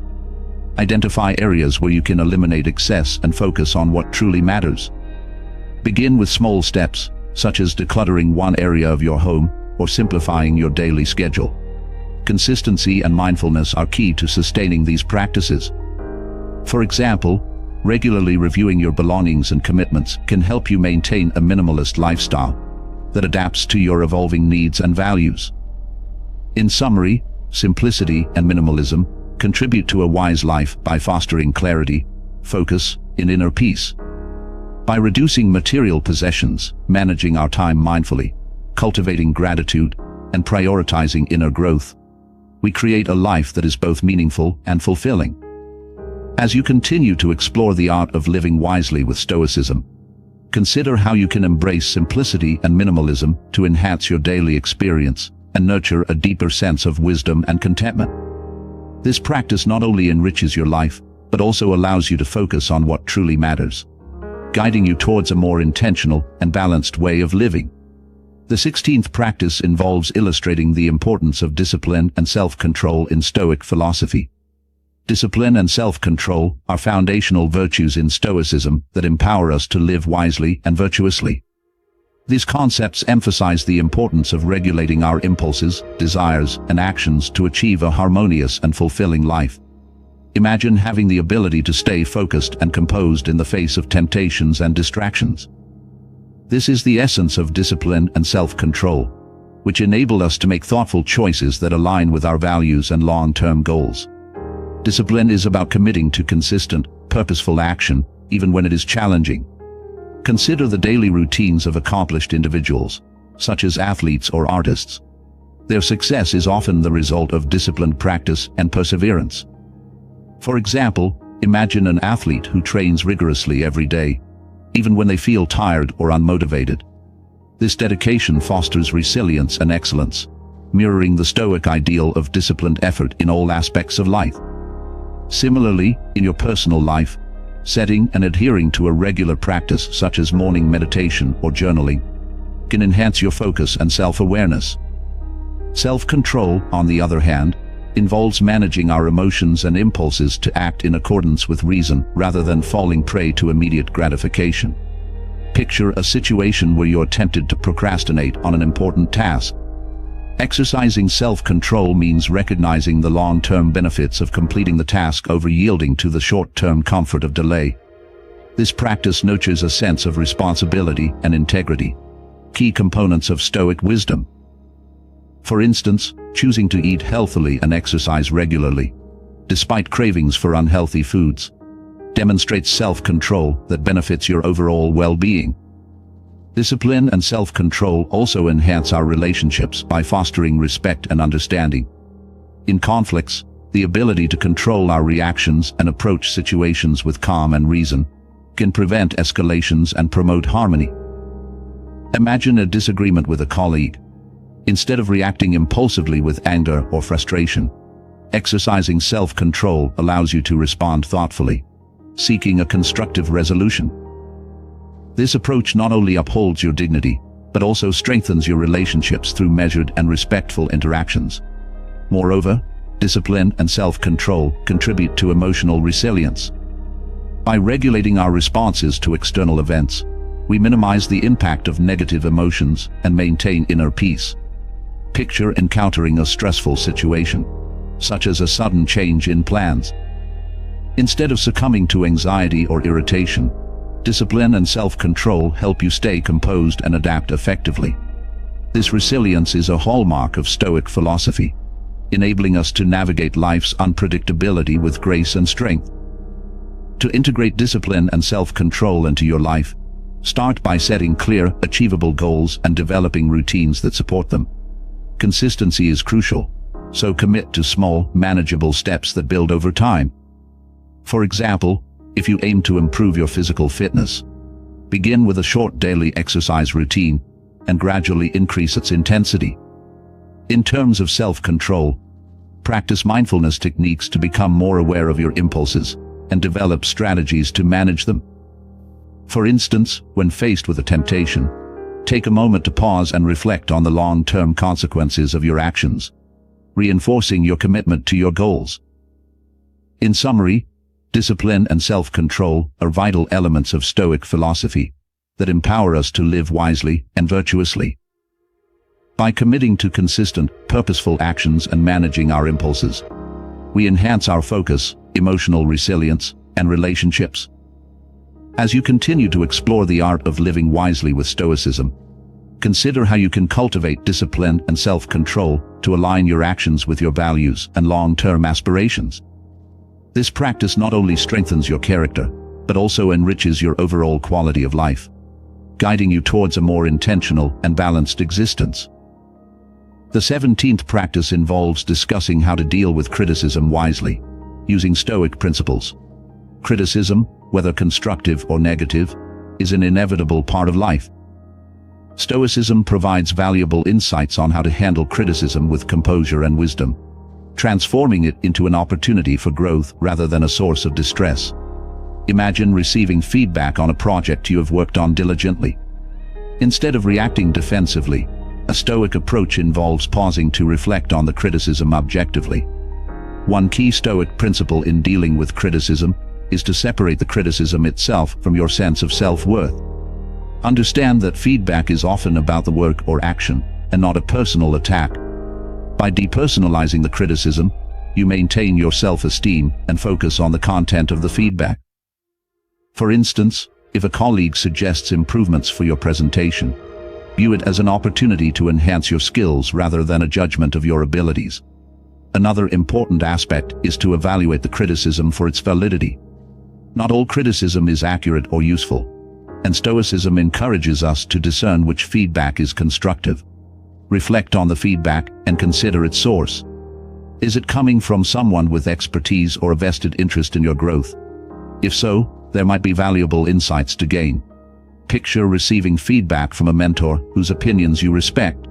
Identify areas where you can eliminate excess and focus on what truly matters. Begin with small steps, such as decluttering one area of your home or simplifying your daily schedule. Consistency and mindfulness are key to sustaining these practices. For example, regularly reviewing your belongings and commitments can help you maintain a minimalist lifestyle that adapts to your evolving needs and values. In summary, simplicity and minimalism contribute to a wise life by fostering clarity, focus, and inner peace. By reducing material possessions, managing our time mindfully, cultivating gratitude, and prioritizing inner growth, we create a life that is both meaningful and fulfilling. As you continue to explore the art of living wisely with Stoicism, consider how you can embrace simplicity and minimalism to enhance your daily experience and nurture a deeper sense of wisdom and contentment. This practice not only enriches your life, but also allows you to focus on what truly matters, guiding you towards a more intentional and balanced way of living. The 16th practice involves illustrating the importance of discipline and self-control in Stoic philosophy. Discipline and self-control are foundational virtues in Stoicism that empower us to live wisely and virtuously. These concepts emphasize the importance of regulating our impulses, desires, and actions to achieve a harmonious and fulfilling life. Imagine having the ability to stay focused and composed in the face of temptations and distractions. This is the essence of discipline and self-control, which enable us to make thoughtful choices that align with our values and long-term goals. Discipline is about committing to consistent, purposeful action, even when it is challenging. Consider the daily routines of accomplished individuals, such as athletes or artists. Their success is often the result of disciplined practice and perseverance. For example, imagine an athlete who trains rigorously every day, even when they feel tired or unmotivated. This dedication fosters resilience and excellence, mirroring the Stoic ideal of disciplined effort in all aspects of life. Similarly, in your personal life, setting and adhering to a regular practice such as morning meditation or journaling can enhance your focus and self-awareness. Self-control, on the other hand, involves managing our emotions and impulses to act in accordance with reason rather than falling prey to immediate gratification. Picture a situation where you're tempted to procrastinate on an important task. Exercising self-control means recognizing the long-term benefits of completing the task over yielding to the short-term comfort of delay. This practice nurtures a sense of responsibility and integrity, key components of Stoic wisdom. For instance, choosing to eat healthily and exercise regularly, despite cravings for unhealthy foods, demonstrates self-control that benefits your overall well-being. Discipline and self-control also enhance our relationships by fostering respect and understanding. In conflicts, the ability to control our reactions and approach situations with calm and reason can prevent escalations and promote harmony. Imagine a disagreement with a colleague. Instead of reacting impulsively with anger or frustration, exercising self-control allows you to respond thoughtfully, seeking a constructive resolution. This approach not only upholds your dignity, but also strengthens your relationships through measured and respectful interactions. Moreover, discipline and self-control contribute to emotional resilience. By regulating our responses to external events, we minimize the impact of negative emotions and maintain inner peace. Picture encountering a stressful situation, such as a sudden change in plans. Instead of succumbing to anxiety or irritation, discipline and self-control help you stay composed and adapt effectively. This resilience is a hallmark of Stoic philosophy, enabling us to navigate life's unpredictability with grace and strength. To integrate discipline and self-control into your life, start by setting clear, achievable goals and developing routines that support them. Consistency is crucial, so commit to small, manageable steps that build over time. For example, if you aim to improve your physical fitness, begin with a short daily exercise routine and gradually increase its intensity. In terms of self-control, practice mindfulness techniques to become more aware of your impulses and develop strategies to manage them. For instance, when faced with a temptation, take a moment to pause and reflect on the long-term consequences of your actions, reinforcing your commitment to your goals. In summary, discipline and self-control are vital elements of Stoic philosophy that empower us to live wisely and virtuously. By committing to consistent, purposeful actions and managing our impulses, we enhance our focus, emotional resilience, and relationships. As you continue to explore the art of living wisely with Stoicism, consider how you can cultivate discipline and self-control to align your actions with your values and long-term aspirations. This practice not only strengthens your character, but also enriches your overall quality of life, guiding you towards a more intentional and balanced existence. The 17th practice involves discussing how to deal with criticism wisely, using Stoic principles. Criticism, whether constructive or negative, is an inevitable part of life. Stoicism provides valuable insights on how to handle criticism with composure and wisdom, transforming it into an opportunity for growth rather than a source of distress. Imagine receiving feedback on a project you have worked on diligently. Instead of reacting defensively, a Stoic approach involves pausing to reflect on the criticism objectively. One key Stoic principle in dealing with criticism is to separate the criticism itself from your sense of self-worth. Understand that feedback is often about the work or action, and not a personal attack. By depersonalizing the criticism, you maintain your self-esteem and focus on the content of the feedback. For instance, if a colleague suggests improvements for your presentation, view it as an opportunity to enhance your skills rather than a judgment of your abilities. Another important aspect is to evaluate the criticism for its validity. Not all criticism is accurate or useful, and Stoicism encourages us to discern which feedback is constructive. Reflect on the feedback and consider its source. Is it coming from someone with expertise or a vested interest in your growth? If so, there might be valuable insights to gain. Picture receiving feedback from a mentor whose opinions you respect.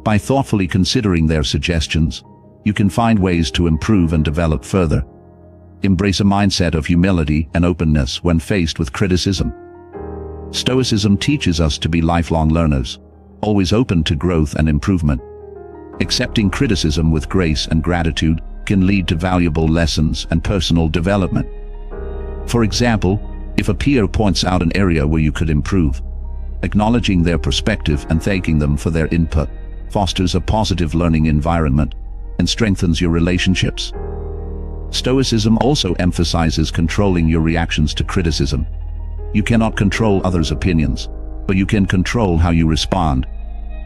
By thoughtfully considering their suggestions, you can find ways to improve and develop further. Embrace a mindset of humility and openness when faced with criticism. Stoicism teaches us to be lifelong learners, always open to growth and improvement. Accepting criticism with grace and gratitude can lead to valuable lessons and personal development. For example, if a peer points out an area where you could improve, acknowledging their perspective and thanking them for their input fosters a positive learning environment and strengthens your relationships. Stoicism also emphasizes controlling your reactions to criticism. You cannot control others' opinions, but you can control how you respond.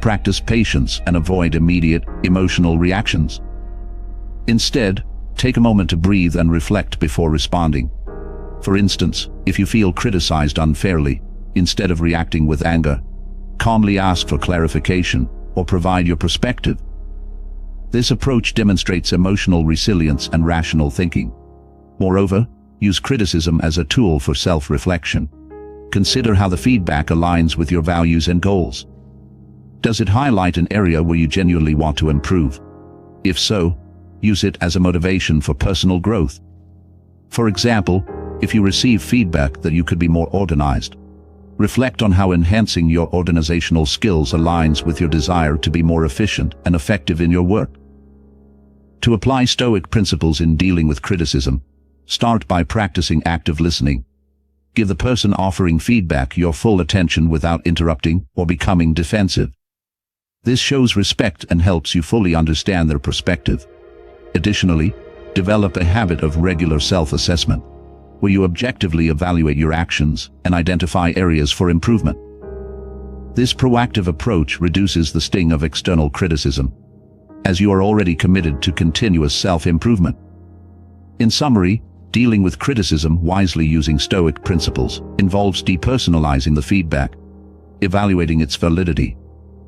Practice patience and avoid immediate, emotional reactions. Instead, take a moment to breathe and reflect before responding. For instance, if you feel criticized unfairly, instead of reacting with anger, calmly ask for clarification or provide your perspective. This approach demonstrates emotional resilience and rational thinking. Moreover, use criticism as a tool for self-reflection. Consider how the feedback aligns with your values and goals. Does it highlight an area where you genuinely want to improve? If so, use it as a motivation for personal growth. For example, if you receive feedback that you could be more organized, reflect on how enhancing your organizational skills aligns with your desire to be more efficient and effective in your work. To apply Stoic principles in dealing with criticism, start by practicing active listening. Give the person offering feedback your full attention without interrupting or becoming defensive. This shows respect and helps you fully understand their perspective. Additionally, develop a habit of regular self-assessment, where you objectively evaluate your actions and identify areas for improvement. This proactive approach reduces the sting of external criticism, as you are already committed to continuous self-improvement. In summary, dealing with criticism wisely using Stoic principles involves depersonalizing the feedback, evaluating its validity,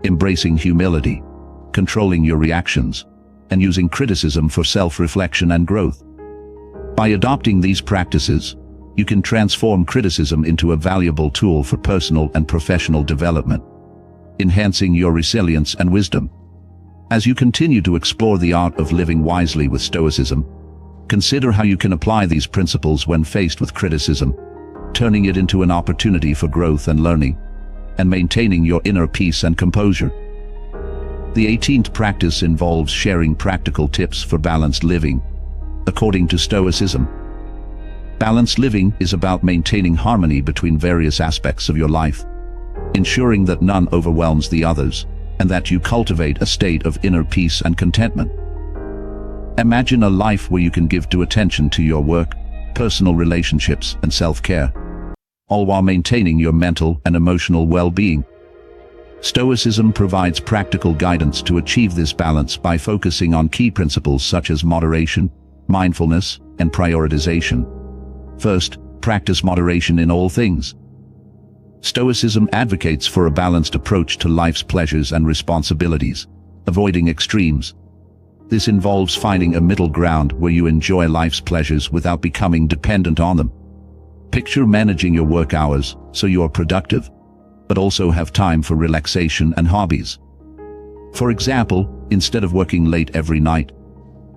embracing humility, controlling your reactions, and using criticism for self-reflection and growth. By adopting these practices, you can transform criticism into a valuable tool for personal and professional development, enhancing your resilience and wisdom. As you continue to explore the art of living wisely with Stoicism, consider how you can apply these principles when faced with criticism, turning it into an opportunity for growth and learning, and maintaining your inner peace and composure. The 18th practice involves sharing practical tips for balanced living. According to Stoicism, balanced living is about maintaining harmony between various aspects of your life, ensuring that none overwhelms the others, and that you cultivate a state of inner peace and contentment. Imagine a life where you can give due attention to your work, personal relationships, and self-care, all while maintaining your mental and emotional well-being. Stoicism provides practical guidance to achieve this balance by focusing on key principles such as moderation, mindfulness, and prioritization. First, practice moderation in all things. Stoicism advocates for a balanced approach to life's pleasures and responsibilities, avoiding extremes. This involves finding a middle ground where you enjoy life's pleasures without becoming dependent on them. Picture managing your work hours so you are productive, but also have time for relaxation and hobbies. For example, instead of working late every night,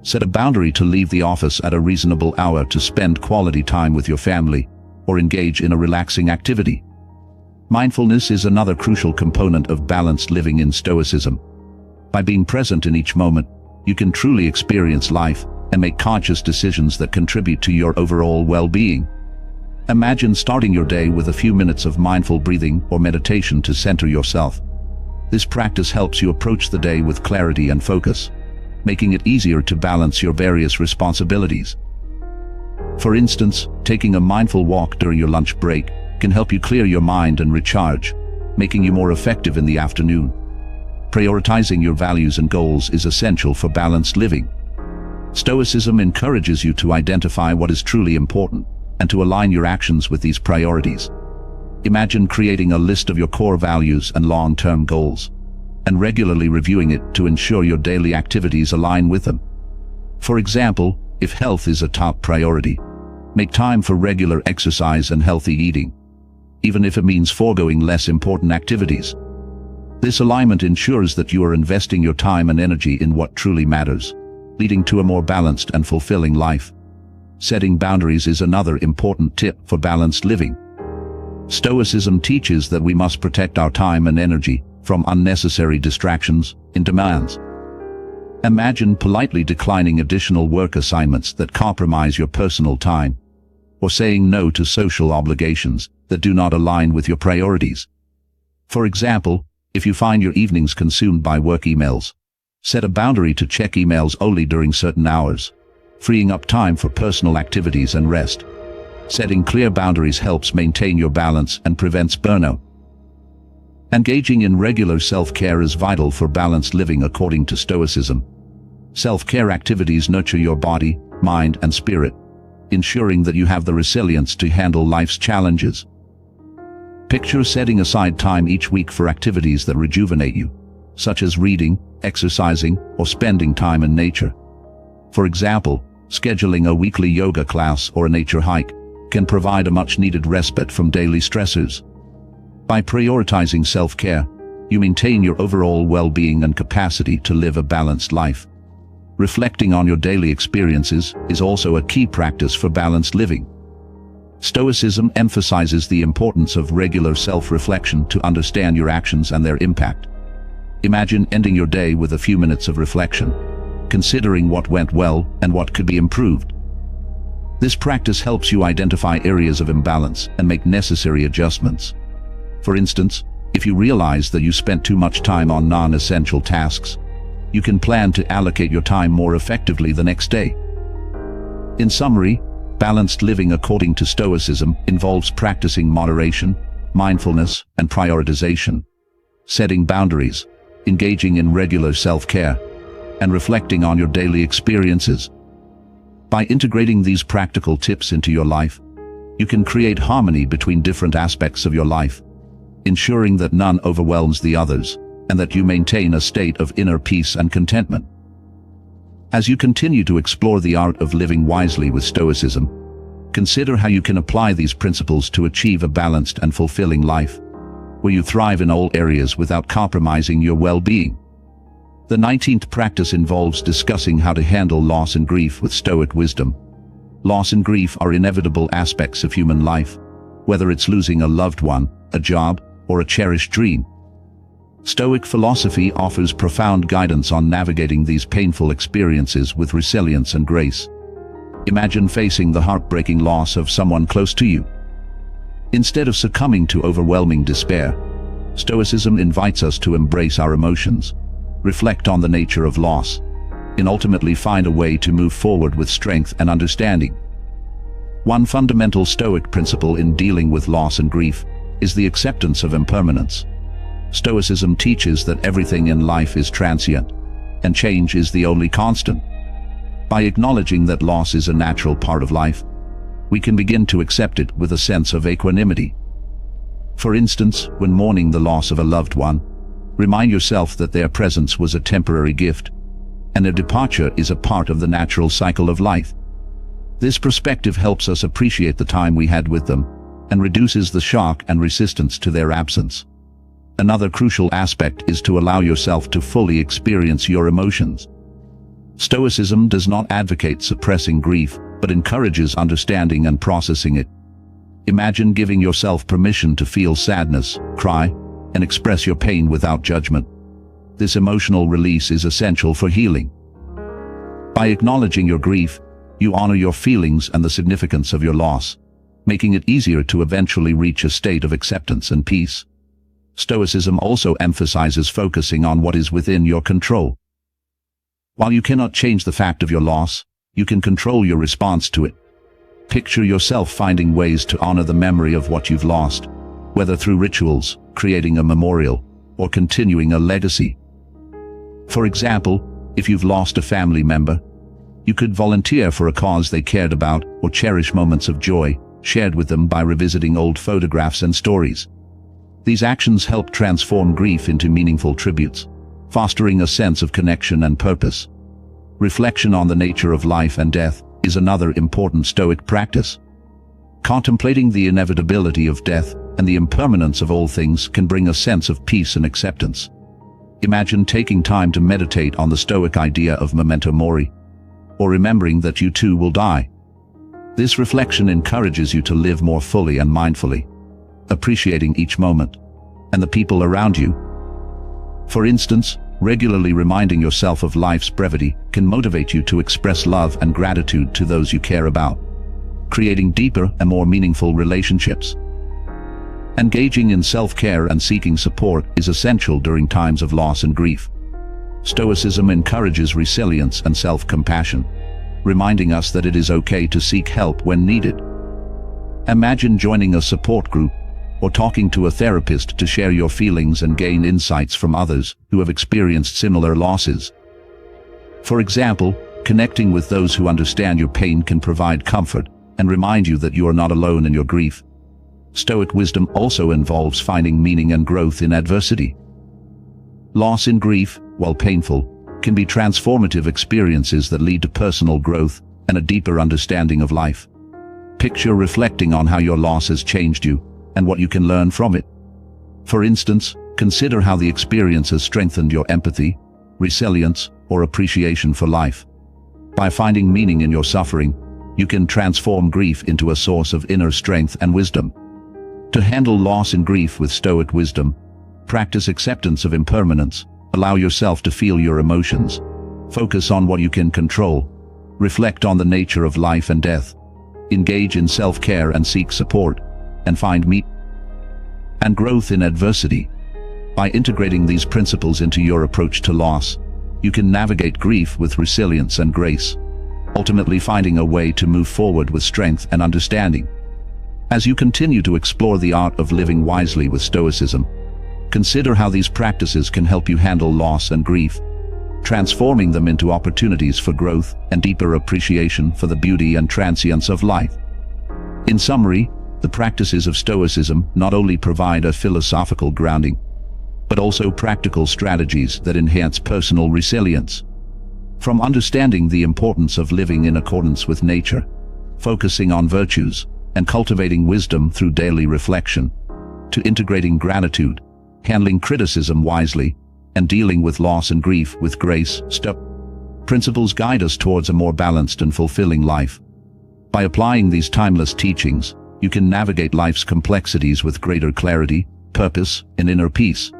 set a boundary to leave the office at a reasonable hour to spend quality time with your family or engage in a relaxing activity. Mindfulness is another crucial component of balanced living in Stoicism. By being present in each moment, you can truly experience life and make conscious decisions that contribute to your overall well-being. Imagine starting your day with a few minutes of mindful breathing or meditation to center yourself. This practice helps you approach the day with clarity and focus, making it easier to balance your various responsibilities. For instance, taking a mindful walk during your lunch break can help you clear your mind and recharge, making you more effective in the afternoon. Prioritizing your values and goals is essential for balanced living. Stoicism encourages you to identify what is truly important and to align your actions with these priorities. Imagine creating a list of your core values and long-term goals, and regularly reviewing it to ensure your daily activities align with them. For example, if health is a top priority, make time for regular exercise and healthy eating, even if it means foregoing less important activities. This alignment ensures that you are investing your time and energy in what truly matters, leading to a more balanced and fulfilling life. Setting boundaries is another important tip for balanced living. Stoicism teaches that we must protect our time and energy from unnecessary distractions and demands. Imagine politely declining additional work assignments that compromise your personal time, or saying no to social obligations that do not align with your priorities. For example, if you find your evenings consumed by work emails, set a boundary to check emails only during certain hours, freeing up time for personal activities and rest. Setting clear boundaries helps maintain your balance and prevents burnout. Engaging in regular self-care is vital for balanced living according to Stoicism. Self-care activities nurture your body, mind, and spirit, ensuring that you have the resilience to handle life's challenges. Picture setting aside time each week for activities that rejuvenate you, such as reading, exercising, or spending time in nature. For example, scheduling a weekly yoga class or a nature hike can provide a much-needed respite from daily stressors. By prioritizing self-care, you maintain your overall well-being and capacity to live a balanced life. Reflecting on your daily experiences is also a key practice for balanced living. Stoicism emphasizes the importance of regular self-reflection to understand your actions and their impact. Imagine ending your day with a few minutes of reflection, considering what went well and what could be improved. This practice helps you identify areas of imbalance and make necessary adjustments. For instance, if you realize that you spent too much time on non-essential tasks, you can plan to allocate your time more effectively the next day. In summary, balanced living according to Stoicism involves practicing moderation, mindfulness, and prioritization, setting boundaries, engaging in regular self-care, and reflecting on your daily experiences. By integrating these practical tips into your life, you can create harmony between different aspects of your life, ensuring that none overwhelms the others, and that you maintain a state of inner peace and contentment. As you continue to explore the art of living wisely with Stoicism, consider how you can apply these principles to achieve a balanced and fulfilling life, where you thrive in all areas without compromising your well-being. The 19th practice involves discussing how to handle loss and grief with Stoic wisdom. Loss and grief are inevitable aspects of human life, whether it's losing a loved one, a job, or a cherished dream. Stoic philosophy offers profound guidance on navigating these painful experiences with resilience and grace. Imagine facing the heartbreaking loss of someone close to you. Instead of succumbing to overwhelming despair, Stoicism invites us to embrace our emotions, reflect on the nature of loss, and ultimately find a way to move forward with strength and understanding. One fundamental Stoic principle in dealing with loss and grief is the acceptance of impermanence. Stoicism teaches that everything in life is transient, and change is the only constant. By acknowledging that loss is a natural part of life, we can begin to accept it with a sense of equanimity. For instance, when mourning the loss of a loved one, remind yourself that their presence was a temporary gift, and their departure is a part of the natural cycle of life. This perspective helps us appreciate the time we had with them, and reduces the shock and resistance to their absence. Another crucial aspect is to allow yourself to fully experience your emotions. Stoicism does not advocate suppressing grief, but encourages understanding and processing it. Imagine giving yourself permission to feel sadness, cry, and express your pain without judgment. This emotional release is essential for healing. By acknowledging your grief, you honor your feelings and the significance of your loss, making it easier to eventually reach a state of acceptance and peace. Stoicism also emphasizes focusing on what is within your control. While you cannot change the fact of your loss, you can control your response to it. Picture yourself finding ways to honor the memory of what you've lost, whether through rituals, creating a memorial, or continuing a legacy. For example, if you've lost a family member, you could volunteer for a cause they cared about or cherish moments of joy shared with them by revisiting old photographs and stories. These actions help transform grief into meaningful tributes, fostering a sense of connection and purpose. Reflection on the nature of life and death is another important Stoic practice. Contemplating the inevitability of death and the impermanence of all things can bring a sense of peace and acceptance. Imagine taking time to meditate on the Stoic idea of memento mori, or remembering that you too will die. This reflection encourages you to live more fully and mindfully, appreciating each moment and the people around you. For instance, regularly reminding yourself of life's brevity can motivate you to express love and gratitude to those you care about, creating deeper and more meaningful relationships. Engaging in self-care and seeking support is essential during times of loss and grief. Stoicism encourages resilience and self-compassion, reminding us that it is okay to seek help when needed. Imagine joining a support group or talking to a therapist to share your feelings and gain insights from others who have experienced similar losses. For example, connecting with those who understand your pain can provide comfort and remind you that you are not alone in your grief. Stoic wisdom also involves finding meaning and growth in adversity. Loss and grief, while painful, can be transformative experiences that lead to personal growth and a deeper understanding of life. Picture reflecting on how your loss has changed you and what you can learn from it. For instance, consider how the experience has strengthened your empathy, resilience, or appreciation for life. By finding meaning in your suffering, you can transform grief into a source of inner strength and wisdom. To handle loss and grief with Stoic wisdom, practice acceptance of impermanence, allow yourself to feel your emotions, focus on what you can control, reflect on the nature of life and death, engage in self-care and seek support, and find meaning and growth in adversity. By integrating these principles into your approach to loss, you can navigate grief with resilience and grace, ultimately finding a way to move forward with strength and understanding. As you continue to explore the art of living wisely with Stoicism, consider how these practices can help you handle loss and grief, transforming them into opportunities for growth and deeper appreciation for the beauty and transience of life. In summary, the practices of Stoicism not only provide a philosophical grounding, but also practical strategies that enhance personal resilience. From understanding the importance of living in accordance with nature, focusing on virtues, and cultivating wisdom through daily reflection, to integrating gratitude, handling criticism wisely, and dealing with loss and grief with grace, principles guide us towards a more balanced and fulfilling life. By applying these timeless teachings, you can navigate life's complexities with greater clarity, purpose, and inner peace.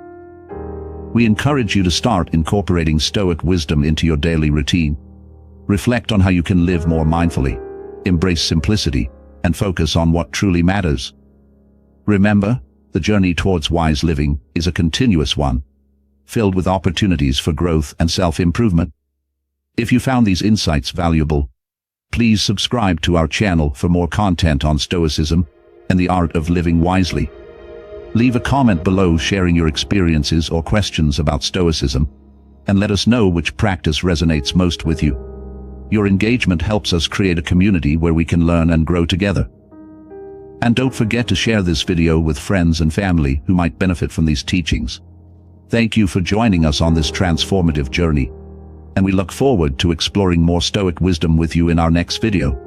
We encourage you to start incorporating Stoic wisdom into your daily routine. Reflect on how you can live more mindfully, embrace simplicity, and focus on what truly matters. Remember, the journey towards wise living is a continuous one, filled with opportunities for growth and self-improvement. If you found these insights valuable, please subscribe to our channel for more content on Stoicism and the art of living wisely. Leave a comment below sharing your experiences or questions about Stoicism, and let us know which practice resonates most with you. Your engagement helps us create a community where we can learn and grow together. And don't forget to share this video with friends and family who might benefit from these teachings. Thank you for joining us on this transformative journey, and we look forward to exploring more Stoic wisdom with you in our next video.